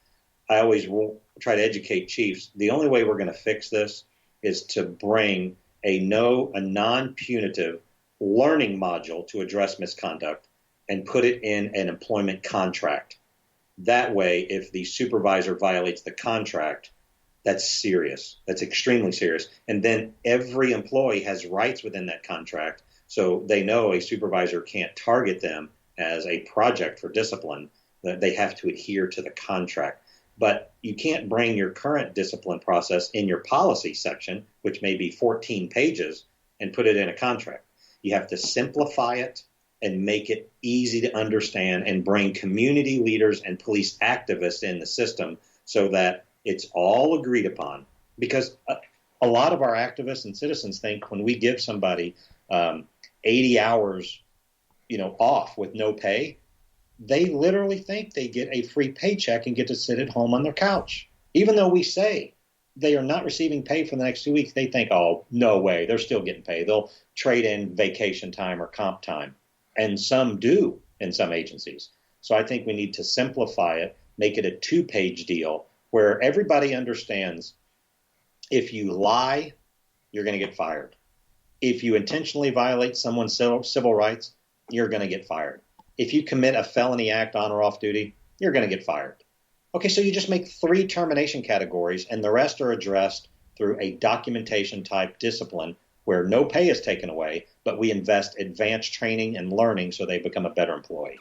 I always try to educate chiefs. The only way we're going to fix this is to bring a non-punitive learning module to address misconduct and put it in an employment contract. That way, if the supervisor violates the contract, that's serious. That's extremely serious. And then every employee has rights within that contract, so they know a supervisor can't target them as a project for discipline. That they have to adhere to the contract. But you can't bring your current discipline process in your policy section, which may be 14 pages, and put it in a contract. You have to simplify it and make it easy to understand and bring community leaders and police activists in the system so that it's all agreed upon. Because a lot of our activists and citizens think when we give somebody 80 hours, off with no pay, they literally think they get a free paycheck and get to sit at home on their couch. Even though we say they are not receiving pay for the next 2 weeks, they think, oh, no way, they're still getting paid. They'll trade in vacation time or comp time. And some do in some agencies. So I think we need to simplify it, make it a 2-page deal where everybody understands if you lie, you're going to get fired. If you intentionally violate someone's civil rights, you're going to get fired. If you commit a felony act on or off duty, you're going to get fired. Okay, so you just make 3 termination categories, and the rest are addressed through a documentation type discipline where no pay is taken away, but we invest advanced training and learning so they become a better employee.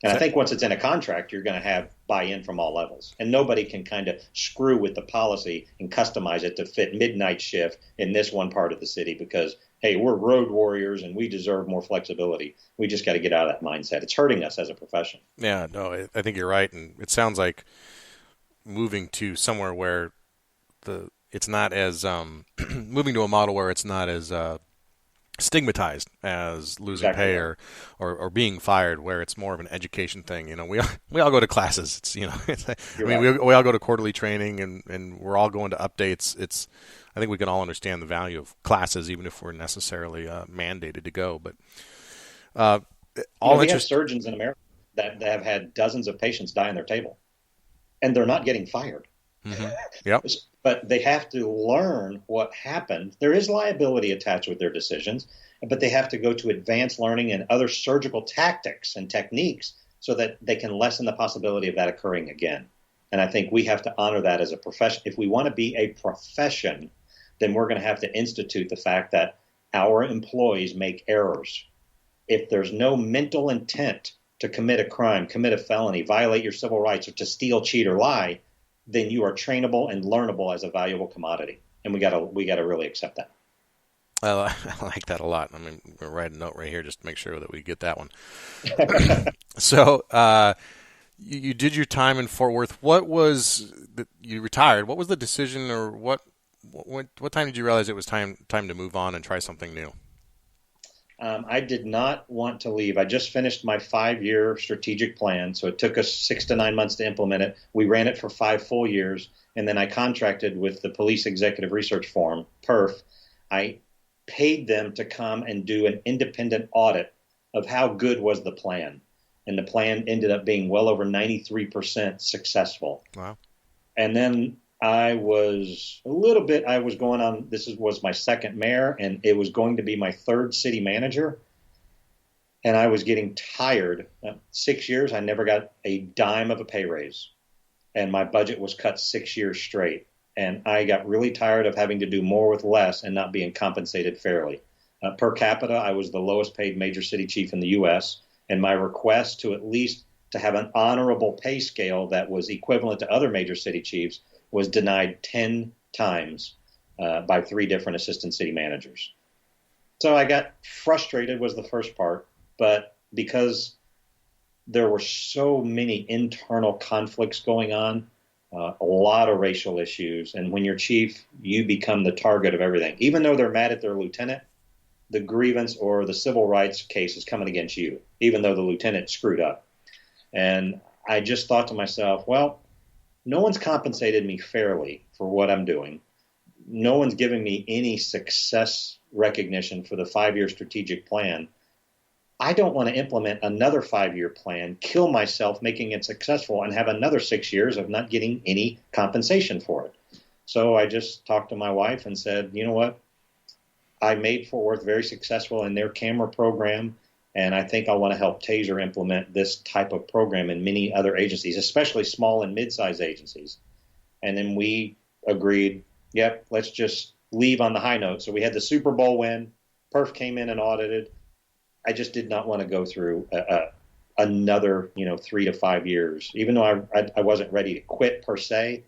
And I think once it's in a contract, you're going to have buy-in from all levels. And nobody can kind of screw with the policy and customize it to fit midnight shift in this one part of the city because, hey, we're road warriors and we deserve more flexibility. We just got to get out of that mindset. It's hurting us as a profession. Yeah, no, I think you're right. And it sounds like moving to somewhere where it's not as moving to a model where it's not as stigmatized as losing pay or being fired, where it's more of an education thing. We all go to classes. It's we all go to quarterly training and we're all going to updates. I think we can all understand the value of classes, even if we're necessarily mandated to go. But we have surgeons in America that have had dozens of patients die on their table, and they're not getting fired. Mm-hmm. Yep. But they have to learn what happened. There is liability attached with their decisions, but they have to go to advanced learning and other surgical tactics and techniques so that they can lessen the possibility of that occurring again. And I think we have to honor that as a profession. If we want to be a profession, then we're going to have to institute the fact that our employees make errors. If there's no mental intent to commit a crime, commit a felony, violate your civil rights, or to steal, cheat, or lie, then you are trainable and learnable as a valuable commodity. And we gotta really accept that. I like that a lot. I mean, we're writing a note right here just to make sure that we get that one. So you did your time in Fort Worth. You retired. What was the decision, or what time did you realize it was time to move on and try something new? I did not want to leave. I just finished my 5-year strategic plan, so it took us 6 to 9 months to implement it. We ran it for 5 full years, and then I contracted with the Police Executive Research Forum, PERF. I paid them to come and do an independent audit of how good was the plan. And the plan ended up being well over 93% successful. Wow. And then I was going on, was my second mayor, and it was going to be my third city manager. And I was getting tired. 6 years, I never got a dime of a pay raise. And my budget was cut 6 years straight. And I got really tired of having to do more with less and not being compensated fairly. Per capita, I was the lowest paid major city chief in the U.S. And my request to at least to have an honorable pay scale that was equivalent to other major city chiefs was denied 10 times by 3 different assistant city managers. So I got frustrated was the first part, but because there were so many internal conflicts going on, a lot of racial issues, and when you're chief, you become the target of everything. Even though they're mad at their lieutenant, the grievance or the civil rights case is coming against you, even though the lieutenant screwed up. And I just thought to myself, well, no one's compensated me fairly for what I'm doing. No one's giving me any success recognition for the 5-year strategic plan. I don't want to implement another 5-year plan, kill myself making it successful, and have another 6 years of not getting any compensation for it. So I just talked to my wife and said, you know what? I made Fort Worth very successful in their camera program, and I think I want to help Taser implement this type of program in many other agencies, especially small and mid-sized agencies. And then we agreed, yep, let's just leave on the high note. So we had the Super Bowl win. Perf came in and audited. I just did not want to go through another 3 to 5 years. Even though I wasn't ready to quit per se,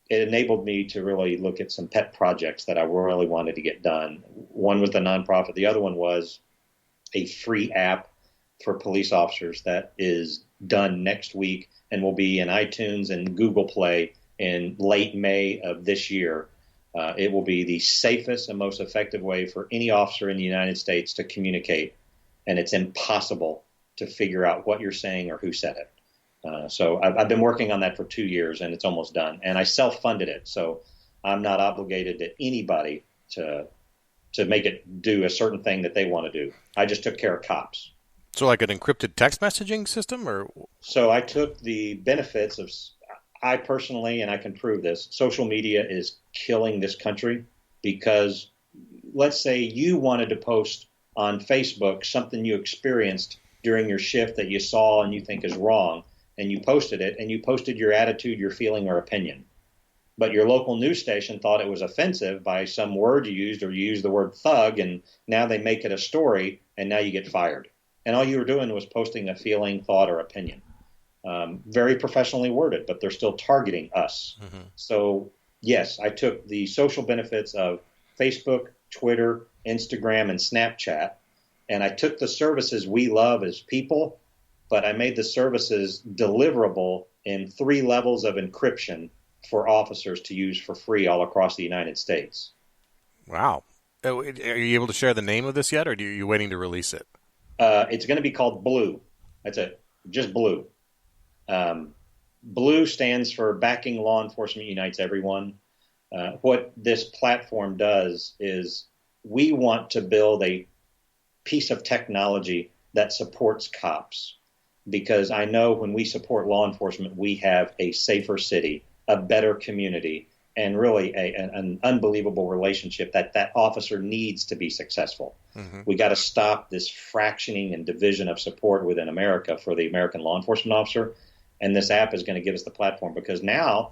it enabled me to really look at some pet projects that I really wanted to get done. One was the nonprofit. The other one was a free app for police officers that is done next week and will be in iTunes and Google Play in late May of this year. It will be the safest and most effective way for any officer in the United States to communicate, and it's impossible to figure out what you're saying or who said it. So I've been working on that for 2 years, and it's almost done. And I self-funded it, so I'm not obligated to anybody to make it do a certain thing that they want to do. I just took care of cops. So like an encrypted text messaging system? Or So I took the benefits of, I personally, and I can prove this, social media is killing this country because let's say you wanted to post on Facebook something you experienced during your shift that you saw and you think is wrong, and you posted it, and you posted your attitude, your feeling, or opinion. But your local news station thought it was offensive by some word you used, or you used the word thug, and now they make it a story, and now you get fired. And all you were doing was posting a feeling, thought, or opinion. Very professionally worded, but they're still targeting us. Mm-hmm. So, yes, I took the social benefits of Facebook, Twitter, Instagram, and Snapchat, and I took the services we love as people, but I made the services deliverable in 3 levels of encryption for officers to use for free all across the United States. Wow. Are you able to share the name of this yet, or are you waiting to release it? It's going to be called Blue. That's it. Just Blue. Blue stands for Backing Law Enforcement Unites Everyone. What this platform does is we want to build a piece of technology that supports cops, because I know when we support law enforcement, we have a safer city, a better community, and really an unbelievable relationship that officer needs to be successful. Mm-hmm. We got to stop this fractioning and division of support within America for the American law enforcement officer. And this app is going to give us the platform, because now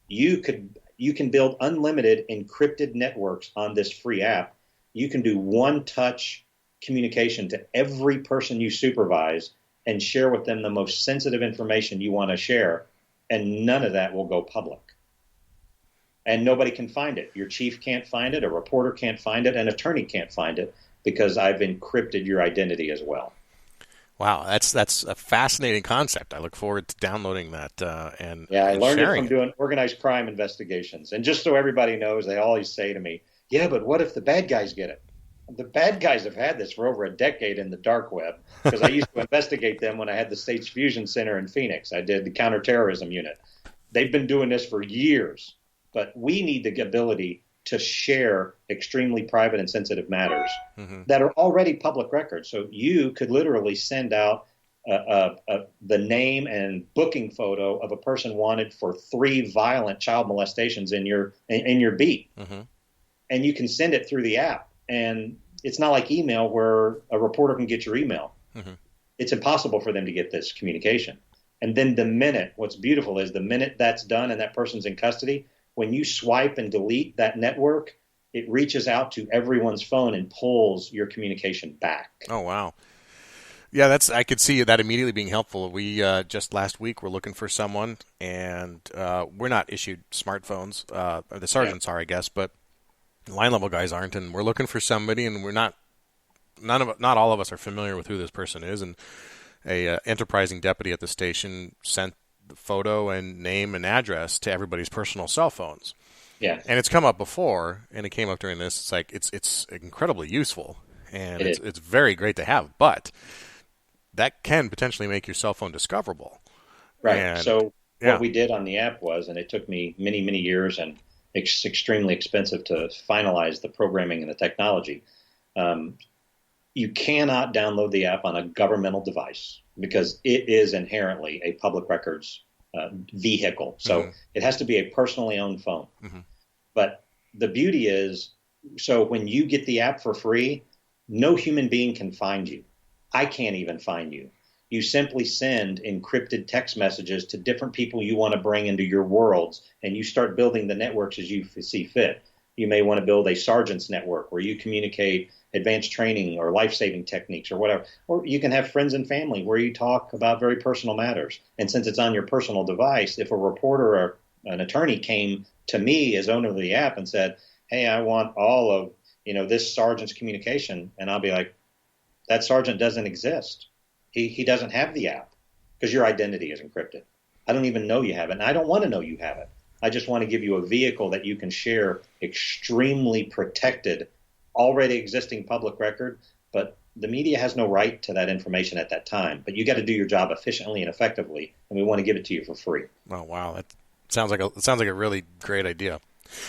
you can build unlimited encrypted networks on this free app. You can do one-touch communication to every person you supervise and share with them the most sensitive information you want to share, and none of that will go public. And nobody can find it. Your chief can't find it, a reporter can't find it, an attorney can't find it, because I've encrypted your identity as well. Wow, that's a fascinating concept. I look forward to downloading that and I learned it from it. doing organized crime investigations. And just so everybody knows, they always say to me, yeah, but what if the bad guys get it? The bad guys have had this for over a decade in the dark web because I used to investigate them when I had the States Fusion Center in Phoenix. I did the counterterrorism unit. They've been doing this for years, but we need the ability to share extremely private and sensitive matters that are already public records. So you could literally send out the name and booking photo of a person wanted for 3 violent child molestations in your beat, and you can send it through the app. And it's not like email where a reporter can get your email. It's impossible for them to get this communication. And then what's beautiful is the minute that's done and that person's in custody, when you swipe and delete that network, it reaches out to everyone's phone and pulls your communication back. Oh, wow. Yeah, I could see that immediately being helpful. We just last week were looking for someone, and we're not issued smartphones. The sergeants are, I guess, but line level guys aren't, and we're looking for somebody, and not all of us are familiar with who this person is. And a enterprising deputy at the station sent the photo and name and address to everybody's personal cell phones. Yeah, and it's come up before, and it came up during this. It's like it's incredibly useful, and it's very great to have, but that can potentially make your cell phone discoverable. Right. And, so what we did on the app was, and it took me many, many years, and it's extremely expensive to finalize the programming and the technology. You cannot download the app on a governmental device because it is inherently a public records vehicle. So it has to be a personally owned phone. But the beauty is, so when you get the app for free, no human being can find you. I can't even find you. You simply send encrypted text messages to different people you want to bring into your worlds, and you start building the networks as you see fit. You may want to build a sergeant's network where you communicate advanced training or life-saving techniques or whatever. Or you can have friends and family where you talk about very personal matters. And since it's on your personal device, if a reporter or an attorney came to me as owner of the app and said, hey, I want all of this sergeant's communication, and I'll be like, that sergeant doesn't exist. He doesn't have the app because your identity is encrypted. I don't even know you have it, and I don't want to know you have it. I just want to give you a vehicle that you can share extremely protected, already existing public record, but the media has no right to that information at that time. But you got to do your job efficiently and effectively, and we want to give it to you for free. Oh, wow. That sounds like a really great idea.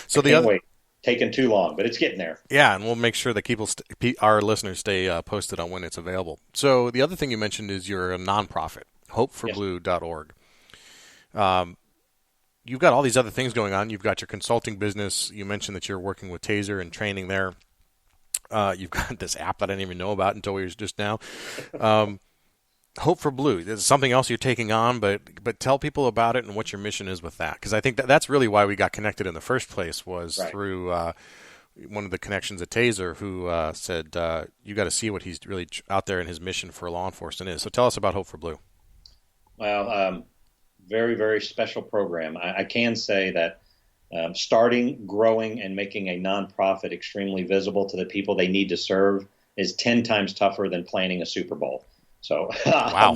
So wait. Taking too long, but it's getting there. Yeah, and we'll make sure that our listeners stay posted on when it's available. So the other thing you mentioned is you're a nonprofit, hopeforblue.org. You've got all these other things going on. You've got your consulting business. You mentioned that you're working with Taser and training there. You've got this app that I didn't even know about until we were just now. Hope for Blue. There's something else you're taking on, but tell people about it and what your mission is with that. Because I think that's really why we got connected in the first place was through one of the connections at Taser who said, you got to see what he's really out there in his mission for law enforcement is. So tell us about Hope for Blue. Well, very, very special program. I can say that starting, growing, and making a nonprofit extremely visible to the people they need to serve is 10 times tougher than planning a Super Bowl. So wow.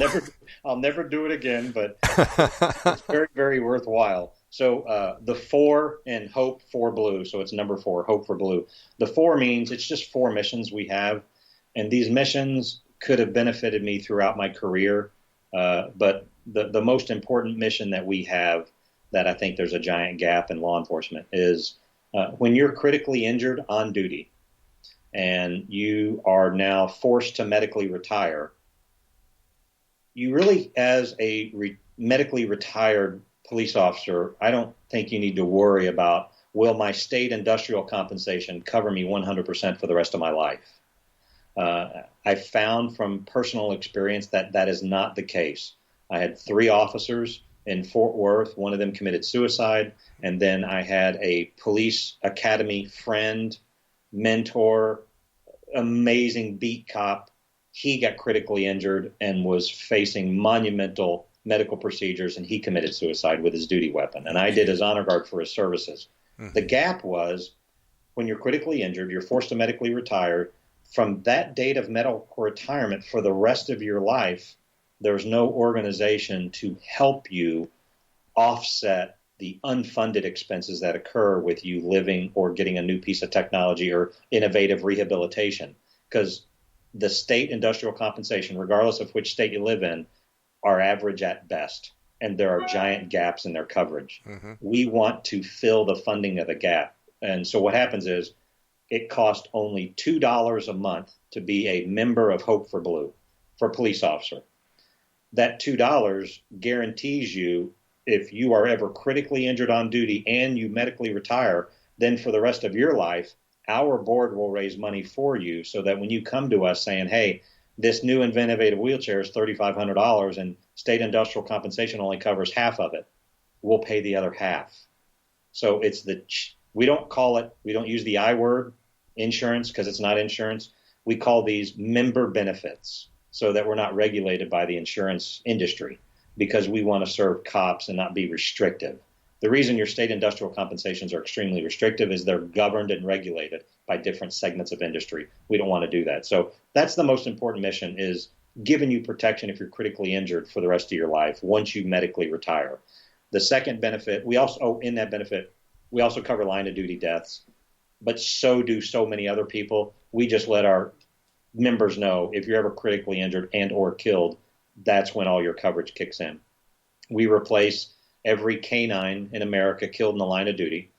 I'll never do it again, but it's very, very worthwhile. So the 4 in Hope for Blue, so it's number 4, Hope for Blue. The 4 means it's just 4 missions we have, and these missions could have benefited me throughout my career, but the most important mission that we have that I think there's a giant gap in law enforcement is when you're critically injured on duty and you are now forced to medically retire, you really, as a medically retired police officer, I don't think you need to worry about, will my state industrial compensation cover me 100% for the rest of my life? I found from personal experience that that is not the case. I had 3 officers in Fort Worth. One of them committed suicide. And then I had a police academy friend, mentor, amazing beat cop. He got critically injured and was facing monumental medical procedures, and he committed suicide with his duty weapon. And I did his honor guard for his services. The gap was when you're critically injured, you're forced to medically retire. From that date of medical retirement for the rest of your life, there's no organization to help you offset the unfunded expenses that occur with you living or getting a new piece of technology or innovative rehabilitation. Because the state industrial compensation, regardless of which state you live in, are average at best. And there are giant gaps in their coverage. Mm-hmm. We want to fill the funding of the gap. And so what happens is it costs only $2 a month to be a member of Hope for Blue for a police officer. That $2 guarantees you, if you are ever critically injured on duty and you medically retire, then for the rest of your life, our board will raise money for you so that when you come to us saying, hey, this new innovative wheelchair is $3,500 and state industrial compensation only covers half of it, we'll pay the other half. So we don't use the I word, insurance, because it's not insurance. We call these member benefits so that we're not regulated by the insurance industry, because we want to serve cops and not be restrictive. The reason your state industrial compensations are extremely restrictive is they're governed and regulated by different segments of industry. We don't want to do that. So that's the most important mission, is giving you protection if you're critically injured for the rest of your life once you medically retire. The second benefit, we also cover line of duty deaths, but so do so many other people. We just let our members know if you're ever critically injured and or killed, that's when all your coverage kicks in. We replace every canine in America killed in the line of duty.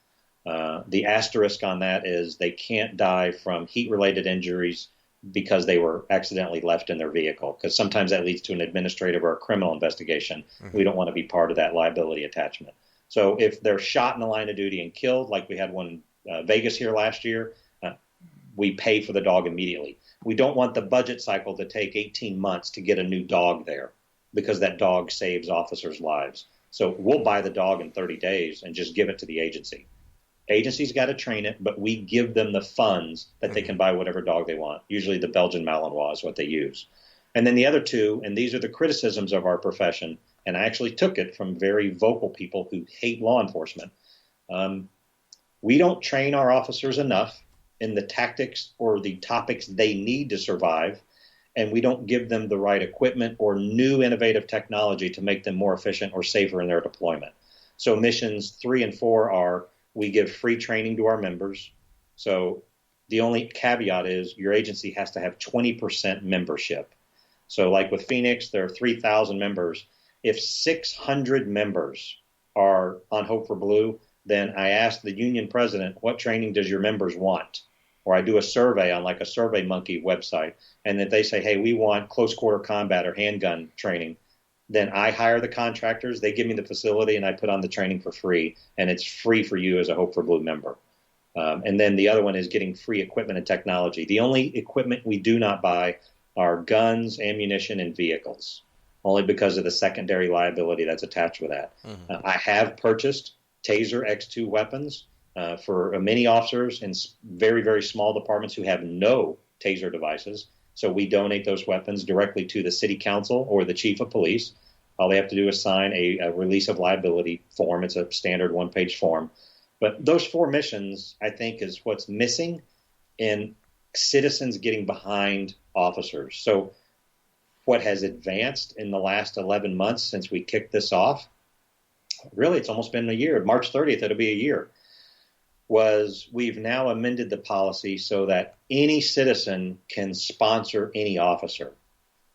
The asterisk on that is they can't die from heat-related injuries because they were accidentally left in their vehicle, because sometimes that leads to an administrative or a criminal investigation. Mm-hmm. We don't want to be part of that liability attachment. So if they're shot in the line of duty and killed, like we had one in Vegas here last year, we pay for the dog immediately. We don't want the budget cycle to take 18 months to get a new dog there, because that dog saves officers' lives. So we'll buy the dog in 30 days and just give it to the agency. Agency's got to train it, but we give them the funds that they can buy whatever dog they want. Usually the Belgian Malinois is what they use. And then the other two, and these are the criticisms of our profession, and I actually took it from very vocal people who hate law enforcement. We don't train our officers enough in the tactics or the topics they need to survive, and we don't give them the right equipment or new innovative technology to make them more efficient or safer in their deployment. So missions 3 and 4 are, we give free training to our members. So the only caveat is your agency has to have 20% membership. So like with Phoenix, there are 3,000 members. If 600 members are on Hope for Blue, then I ask the union president, what training does your members want? Or I do a survey on like a SurveyMonkey website, and that they say, hey, we want close quarter combat or handgun training. Then I hire the contractors, they give me the facility, and I put on the training for free, and it's free for you as a Hope for Blue member. And then the other one is getting free equipment and technology. The only equipment we do not buy are guns, ammunition, and vehicles, only because of the secondary liability that's attached with that. Mm-hmm. I have purchased Taser X2 weapons for many officers in very, very small departments who have no Taser devices. So we donate those weapons directly to the city council or the chief of police. All they have to do is sign a release of liability form. It's a standard one-page form. But those 4 missions, I think, is what's missing in citizens getting behind officers. So what has advanced in the last 11 months since we kicked this off, really it's almost been a year. March 30th, it'll be a year, was we've now amended the policy so that any citizen can sponsor any officer.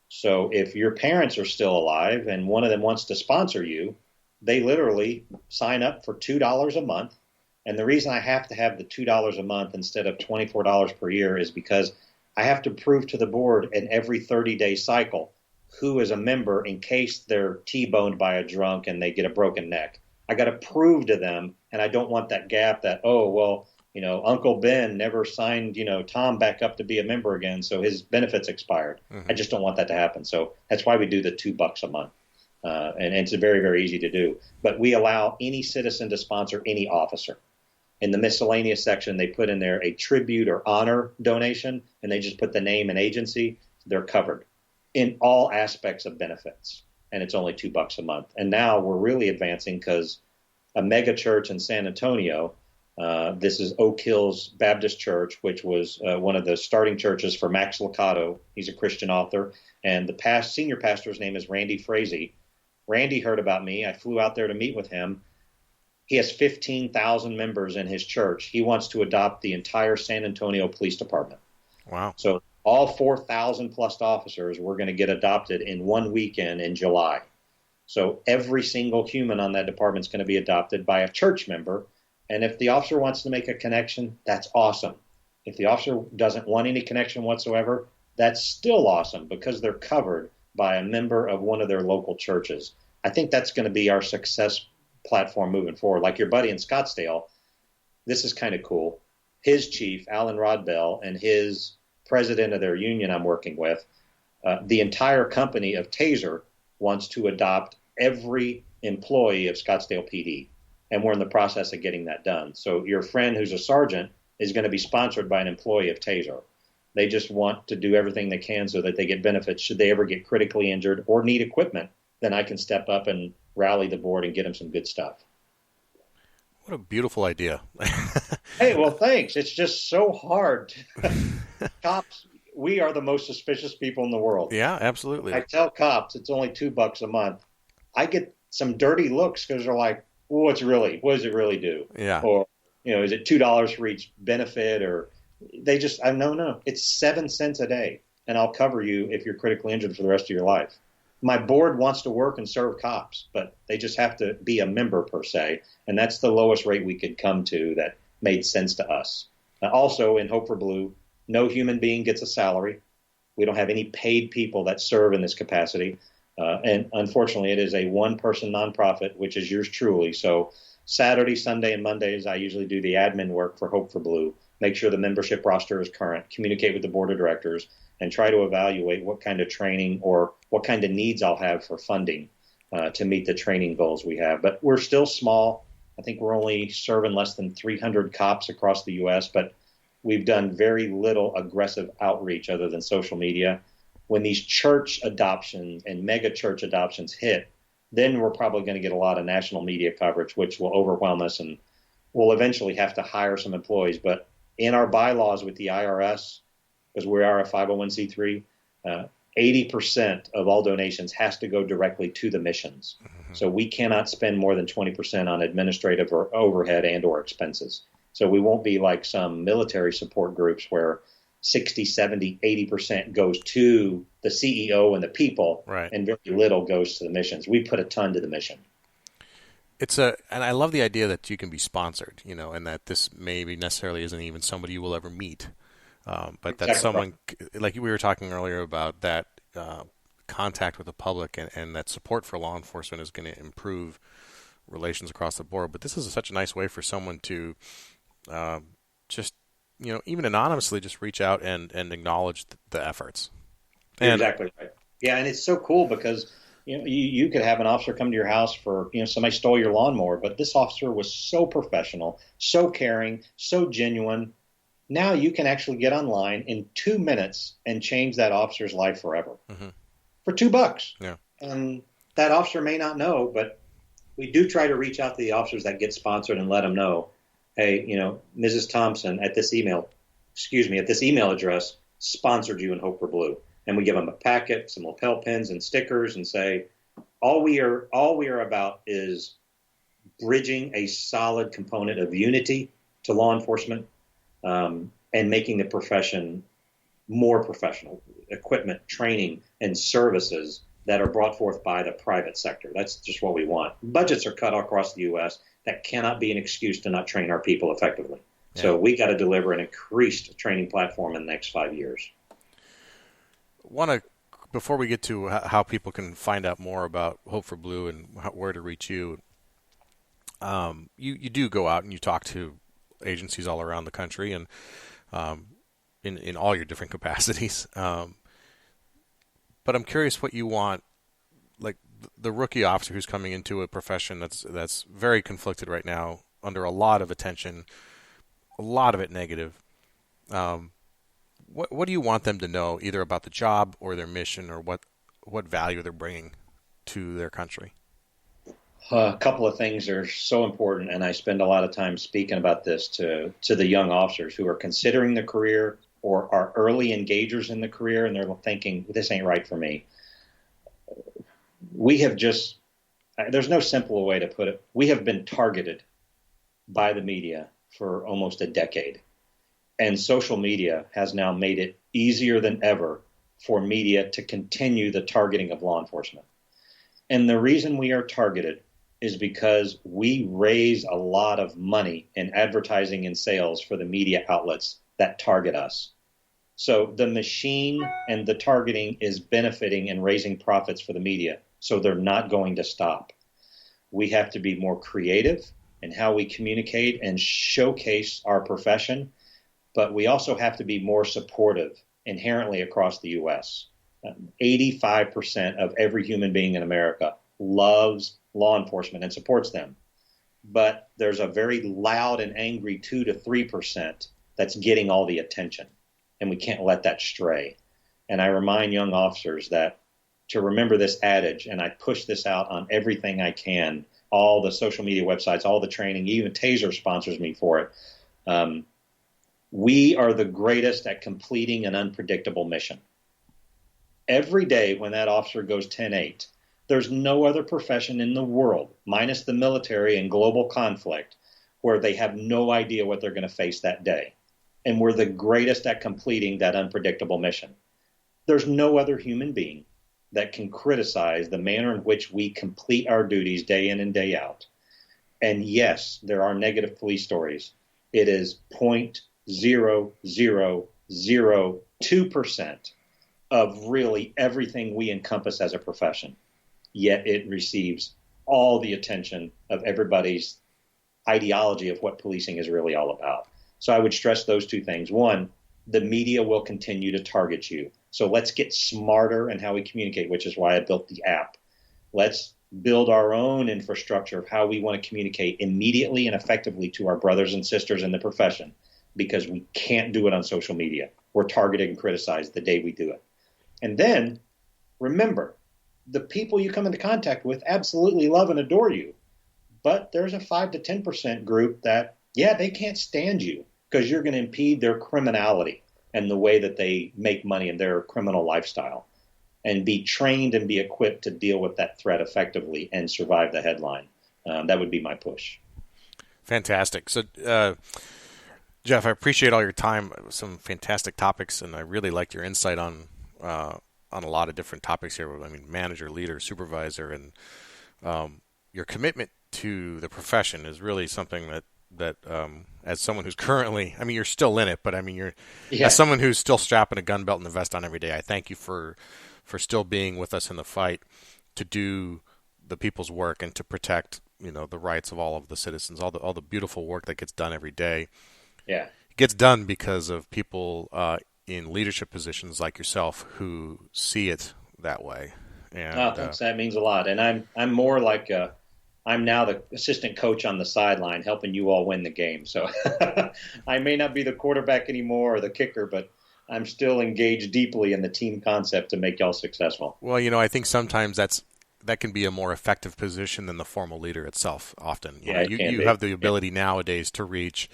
So if your parents are still alive and one of them wants to sponsor you, they literally sign up for $2 a month. And the reason I have to have the $2 a month instead of $24 per year is because I have to prove to the board in every 30-day cycle who is a member in case they're T-boned by a drunk and they get a broken neck. I got to prove to them, and I don't want that gap that, oh, well, Uncle Ben never signed, Tom back up to be a member again, so his benefits expired. Mm-hmm. I just don't want that to happen. So that's why we do the $2 a month. And it's very, very easy to do. But we allow any citizen to sponsor any officer. In the miscellaneous section, they put in there a tribute or honor donation, and they just put the name and agency. They're covered in all aspects of benefits, and it's only $2 a month. And now we're really advancing because a mega church in San Antonio, this is Oak Hills Baptist Church, which was one of the starting churches for Max Lucado. He's a Christian author, and the senior pastor's name is Randy Frazee. Randy heard about me. I flew out there to meet with him. He has 15,000 members in his church. He wants to adopt the entire San Antonio Police Department. Wow. So all 4,000 plus officers were going to get adopted in one weekend in July. So every single human on that department is going to be adopted by a church member. And if the officer wants to make a connection, that's awesome. If the officer doesn't want any connection whatsoever, that's still awesome because they're covered by a member of one of their local churches. I think that's going to be our success platform moving forward. Like your buddy in Scottsdale, this is kind of cool. His chief, Alan Rodbell, and his president of their union I'm working with, the entire company of Taser wants to adopt every employee of Scottsdale PD. And we're in the process of getting that done. So your friend who's a sergeant is going to be sponsored by an employee of Taser. They just want to do everything they can so that they get benefits. Should they ever get critically injured or need equipment, then I can step up and rally the board and get them some good stuff. What a beautiful idea. Hey, well, thanks. It's just so hard. Cops, we are the most suspicious people in the world. Yeah, absolutely. I tell cops it's only $2 a month. I get some dirty looks because they're like, well, what does it really do? Yeah. Or, is it $2 for each benefit? Or they just, no, it's 7 cents a day, and I'll cover you if you're critically injured for the rest of your life. My board wants to work and serve cops, but they just have to be a member per se, and that's the lowest rate we could come to that made sense to us. Also, in Hope for Blue, no human being gets a salary. We don't have any paid people that serve in this capacity. And unfortunately, it is a one-person nonprofit, which is yours truly. So Saturday, Sunday, and Mondays, I usually do the admin work for Hope for Blue, make sure the membership roster is current, communicate with the board of directors, and try to evaluate what kind of training or what kind of needs I'll have for funding to meet the training goals we have. But we're still small. I think we're only serving less than 300 cops across the U.S., but we've done very little aggressive outreach other than social media. When these church adoptions and mega church adoptions hit, then we're probably going to get a lot of national media coverage, which will overwhelm us, and we'll eventually have to hire some employees. But in our bylaws with the IRS, because we are a 501c3, 80% of all donations has to go directly to the missions. Mm-hmm. So we cannot spend more than 20% on administrative or overhead and or expenses. So we won't be like some military support groups where 60, 70, 80% goes to the CEO and the people, right, and very little goes to the missions. We put a ton to the mission. And I love the idea that you can be sponsored, and that this maybe necessarily isn't even somebody you will ever meet. But that someone, like we were talking earlier about that contact with the public and that support for law enforcement is going to improve relations across the board. But this is such a nice way for someone to just, even anonymously just reach out and acknowledge the efforts. You're exactly right. Yeah, and it's so cool because you could have an officer come to your house for, somebody stole your lawnmower, but this officer was so professional, so caring, so genuine. Now you can actually get online in 2 minutes and change that officer's life forever for $2. Yeah. And that officer may not know, but we do try to reach out to the officers that get sponsored and let them know, hey, Mrs. Thompson at this email address sponsored you in Hope for Blue. And we give them a packet, some lapel pins and stickers, and say, all we are about is bridging a solid component of unity to law enforcement, and making the profession more professional. Equipment, training, and services that are brought forth by the private sector. That's just what we want. Budgets are cut across the U.S. That cannot be an excuse to not train our people effectively. Yeah. So we got to deliver an increased training platform in the next 5 years. Before we get to how people can find out more about Hope for Blue and where to reach you, you do go out and you talk to agencies all around the country and in all your different capacities. But I'm curious what you want, like the rookie officer who's coming into a profession that's very conflicted right now, under a lot of attention, a lot of it negative. What do you want them to know, either about the job or their mission, or what value they're bringing to their country? A couple of things are so important, and I spend a lot of time speaking about this to the young officers who are considering the career or are early engagers in the career, and they're thinking, this ain't right for me. There's no simple way to put it. We have been targeted by the media for almost a decade. And social media has now made it easier than ever for media to continue the targeting of law enforcement. And the reason we are targeted is because we raise a lot of money in advertising and sales for the media outlets that target us. So the machine and the targeting is benefiting and raising profits for the media. So they're not going to stop. We have to be more creative in how we communicate and showcase our profession, but we also have to be more supportive inherently across the U.S. 85% of every human being in America loves law enforcement and supports them. But there's a very loud and angry 2 to 3% that's getting all the attention, and we can't let that stray. And I remind young officers that to remember this adage, and I push this out on everything I can, all the social media websites, all the training, even Taser sponsors me for it. We are the greatest at completing an unpredictable mission. Every day when that officer goes 10-8, there's no other profession in the world, minus the military and global conflict, where they have no idea what they're going to face that day. And we're the greatest at completing that unpredictable mission. There's no other human being that can criticize the manner in which we complete our duties day in and day out. And yes, there are negative police stories. It is 0.0002% of really everything we encompass as a profession. Yet it receives all the attention of everybody's ideology of what policing is really all about. So I would stress those two things. One, the media will continue to target you. So let's get smarter in how we communicate, which is why I built the app. Let's build our own infrastructure of how we want to communicate immediately and effectively to our brothers and sisters in the profession, because we can't do it on social media. We're targeted and criticized the day we do it. And then remember, the people you come into contact with absolutely love and adore you. But there's a 5 to 10% group that, they can't stand you because you're going to impede their criminality and the way that they make money in their criminal lifestyle, and be trained and be equipped to deal with that threat effectively and survive the headline. That would be my push. Fantastic. So, Jeff, I appreciate all your time. Some fantastic topics, and I really liked your insight on a lot of different topics here. I mean, manager, leader, supervisor, and your commitment to the profession is really something that as someone who's currently, I mean, you're still in it, but I mean, as someone who's still strapping a gun belt and a vest on every day, I thank you for still being with us in the fight to do the people's work and to protect, the rights of all of the citizens, all the beautiful work that gets done every day. Yeah. It gets done because of people in leadership positions like yourself who see it that way. And, thanks. That means a lot. And I'm more like I'm now the assistant coach on the sideline helping you all win the game. So I may not be the quarterback anymore or the kicker, but I'm still engaged deeply in the team concept to make y'all successful. Well, I think sometimes that can be a more effective position than the formal leader itself often. You have the ability nowadays to reach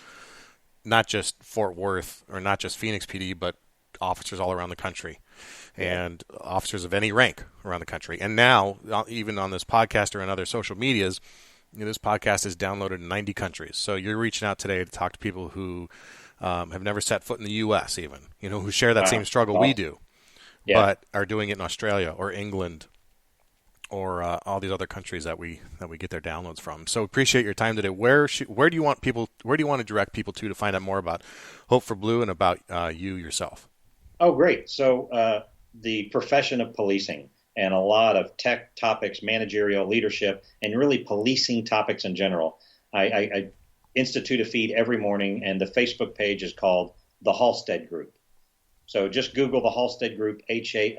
not just Fort Worth or not just Phoenix PD, but officers all around the country and officers of any rank around the country. And now, even on this podcast or on other social medias, this podcast is downloaded in 90 countries. So you're reaching out today to talk to people who have never set foot in the U.S. even, who share that same struggle we do, but are doing it in Australia or England or all these other countries that we get their downloads from. So appreciate your time today. Where do you want to direct people to find out more about Hope for Blue and about you yourself? Oh, great. So the profession of policing and a lot of tech topics, managerial leadership, and really policing topics in general. I institute a feed every morning, and the Facebook page is called the Halstead Group. So just Google the Halstead Group, Halstead.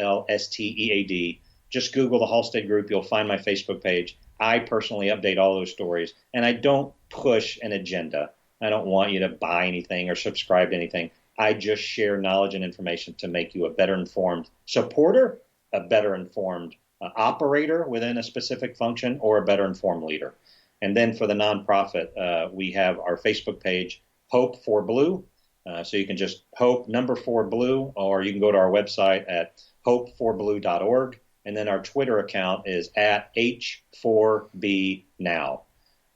Just Google the Halstead Group. You'll find my Facebook page. I personally update all those stories, and I don't push an agenda. I don't want you to buy anything or subscribe to anything. I just share knowledge and information to make you a better informed supporter, a better informed operator within a specific function, or a better informed leader. And then for the nonprofit, we have our Facebook page, Hope for Blue. So you can just Hope 4 Blue, or you can go to our website at hopeforblue.org. And then our Twitter account is at H4BNow.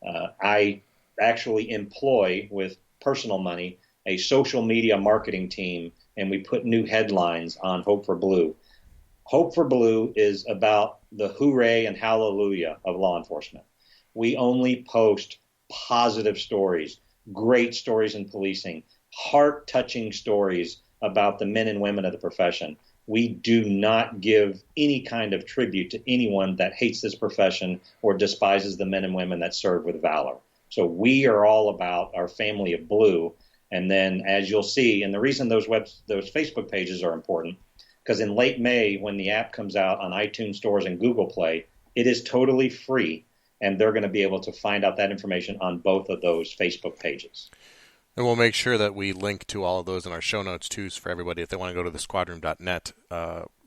I actually employ, with personal money, a social media marketing team, and we put new headlines on Hope for Blue. Hope for Blue is about the hooray and hallelujah of law enforcement. We only post positive stories, great stories in policing, heart-touching stories about the men and women of the profession. We do not give any kind of tribute to anyone that hates this profession or despises the men and women that serve with valor. So we are all about our family of blue. And then, as you'll see, and the reason those Facebook pages are important, because in late May, when the app comes out on iTunes stores and Google Play, it is totally free, and they're going to be able to find out that information on both of those Facebook pages. And we'll make sure that we link to all of those in our show notes, too, for everybody. If they want to go to thesquadroom.net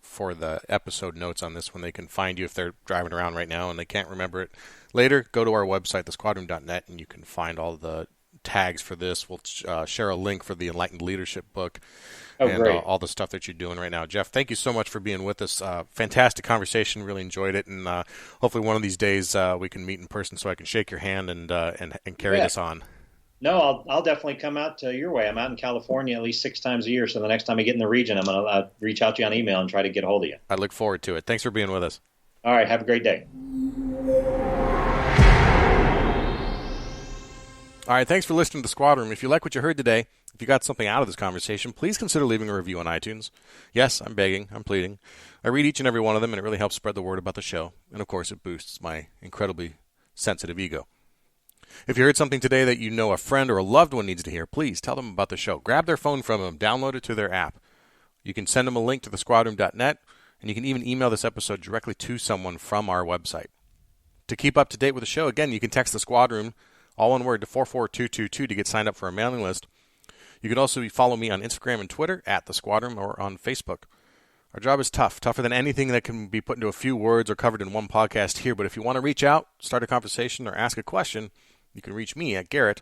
for the episode notes on this one, they can find you if they're driving around right now and they can't remember it later. Go to our website, thesquadroom.net, and you can find all the tags for this. We'll share a link for the Enlightened Leadership book and all the stuff that you're doing right now. Jeff, thank you so much for being with us. Fantastic conversation. Really enjoyed it. And hopefully one of these days we can meet in person so I can shake your hand and carry this on. No, I'll definitely come out your way. I'm out in California at least 6 times a year, so the next time I get in the region, I'm going to reach out to you on email and try to get a hold of you. I look forward to it. Thanks for being with us. All right, have a great day. All right, thanks for listening to The Squad Room. If you like what you heard today, if you got something out of this conversation, please consider leaving a review on iTunes. Yes, I'm begging, I'm pleading. I read each and every one of them, and it really helps spread the word about the show. And, of course, it boosts my incredibly sensitive ego. If you heard something today that you know a friend or a loved one needs to hear, please tell them about the show. Grab their phone from them, download it to their app. You can send them a link to thesquadroom.net, and you can even email this episode directly to someone from our website. To keep up to date with the show, again, you can text the Squad Room, all one word, to 44222 to get signed up for our mailing list. You can also follow me on Instagram and Twitter at the Squad Room or on Facebook. Our job is tougher than anything that can be put into a few words or covered in one podcast here. But if you want to reach out, start a conversation, or ask a question, you can reach me at Garrett,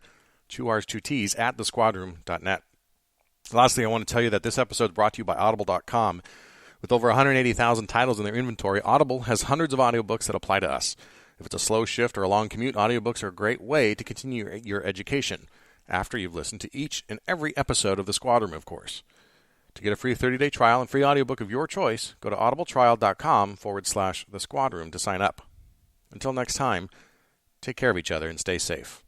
2 R's, 2 T's, at thesquadroom.net. Lastly, I want to tell you that this episode is brought to you by Audible.com. With over 180,000 titles in their inventory, Audible has hundreds of audiobooks that apply to us. If it's a slow shift or a long commute, audiobooks are a great way to continue your education after you've listened to each and every episode of The Squad Room, of course. To get a free 30-day trial and free audiobook of your choice, go to audibletrial.com/thesquadroom to sign up. Until next time, take care of each other and stay safe.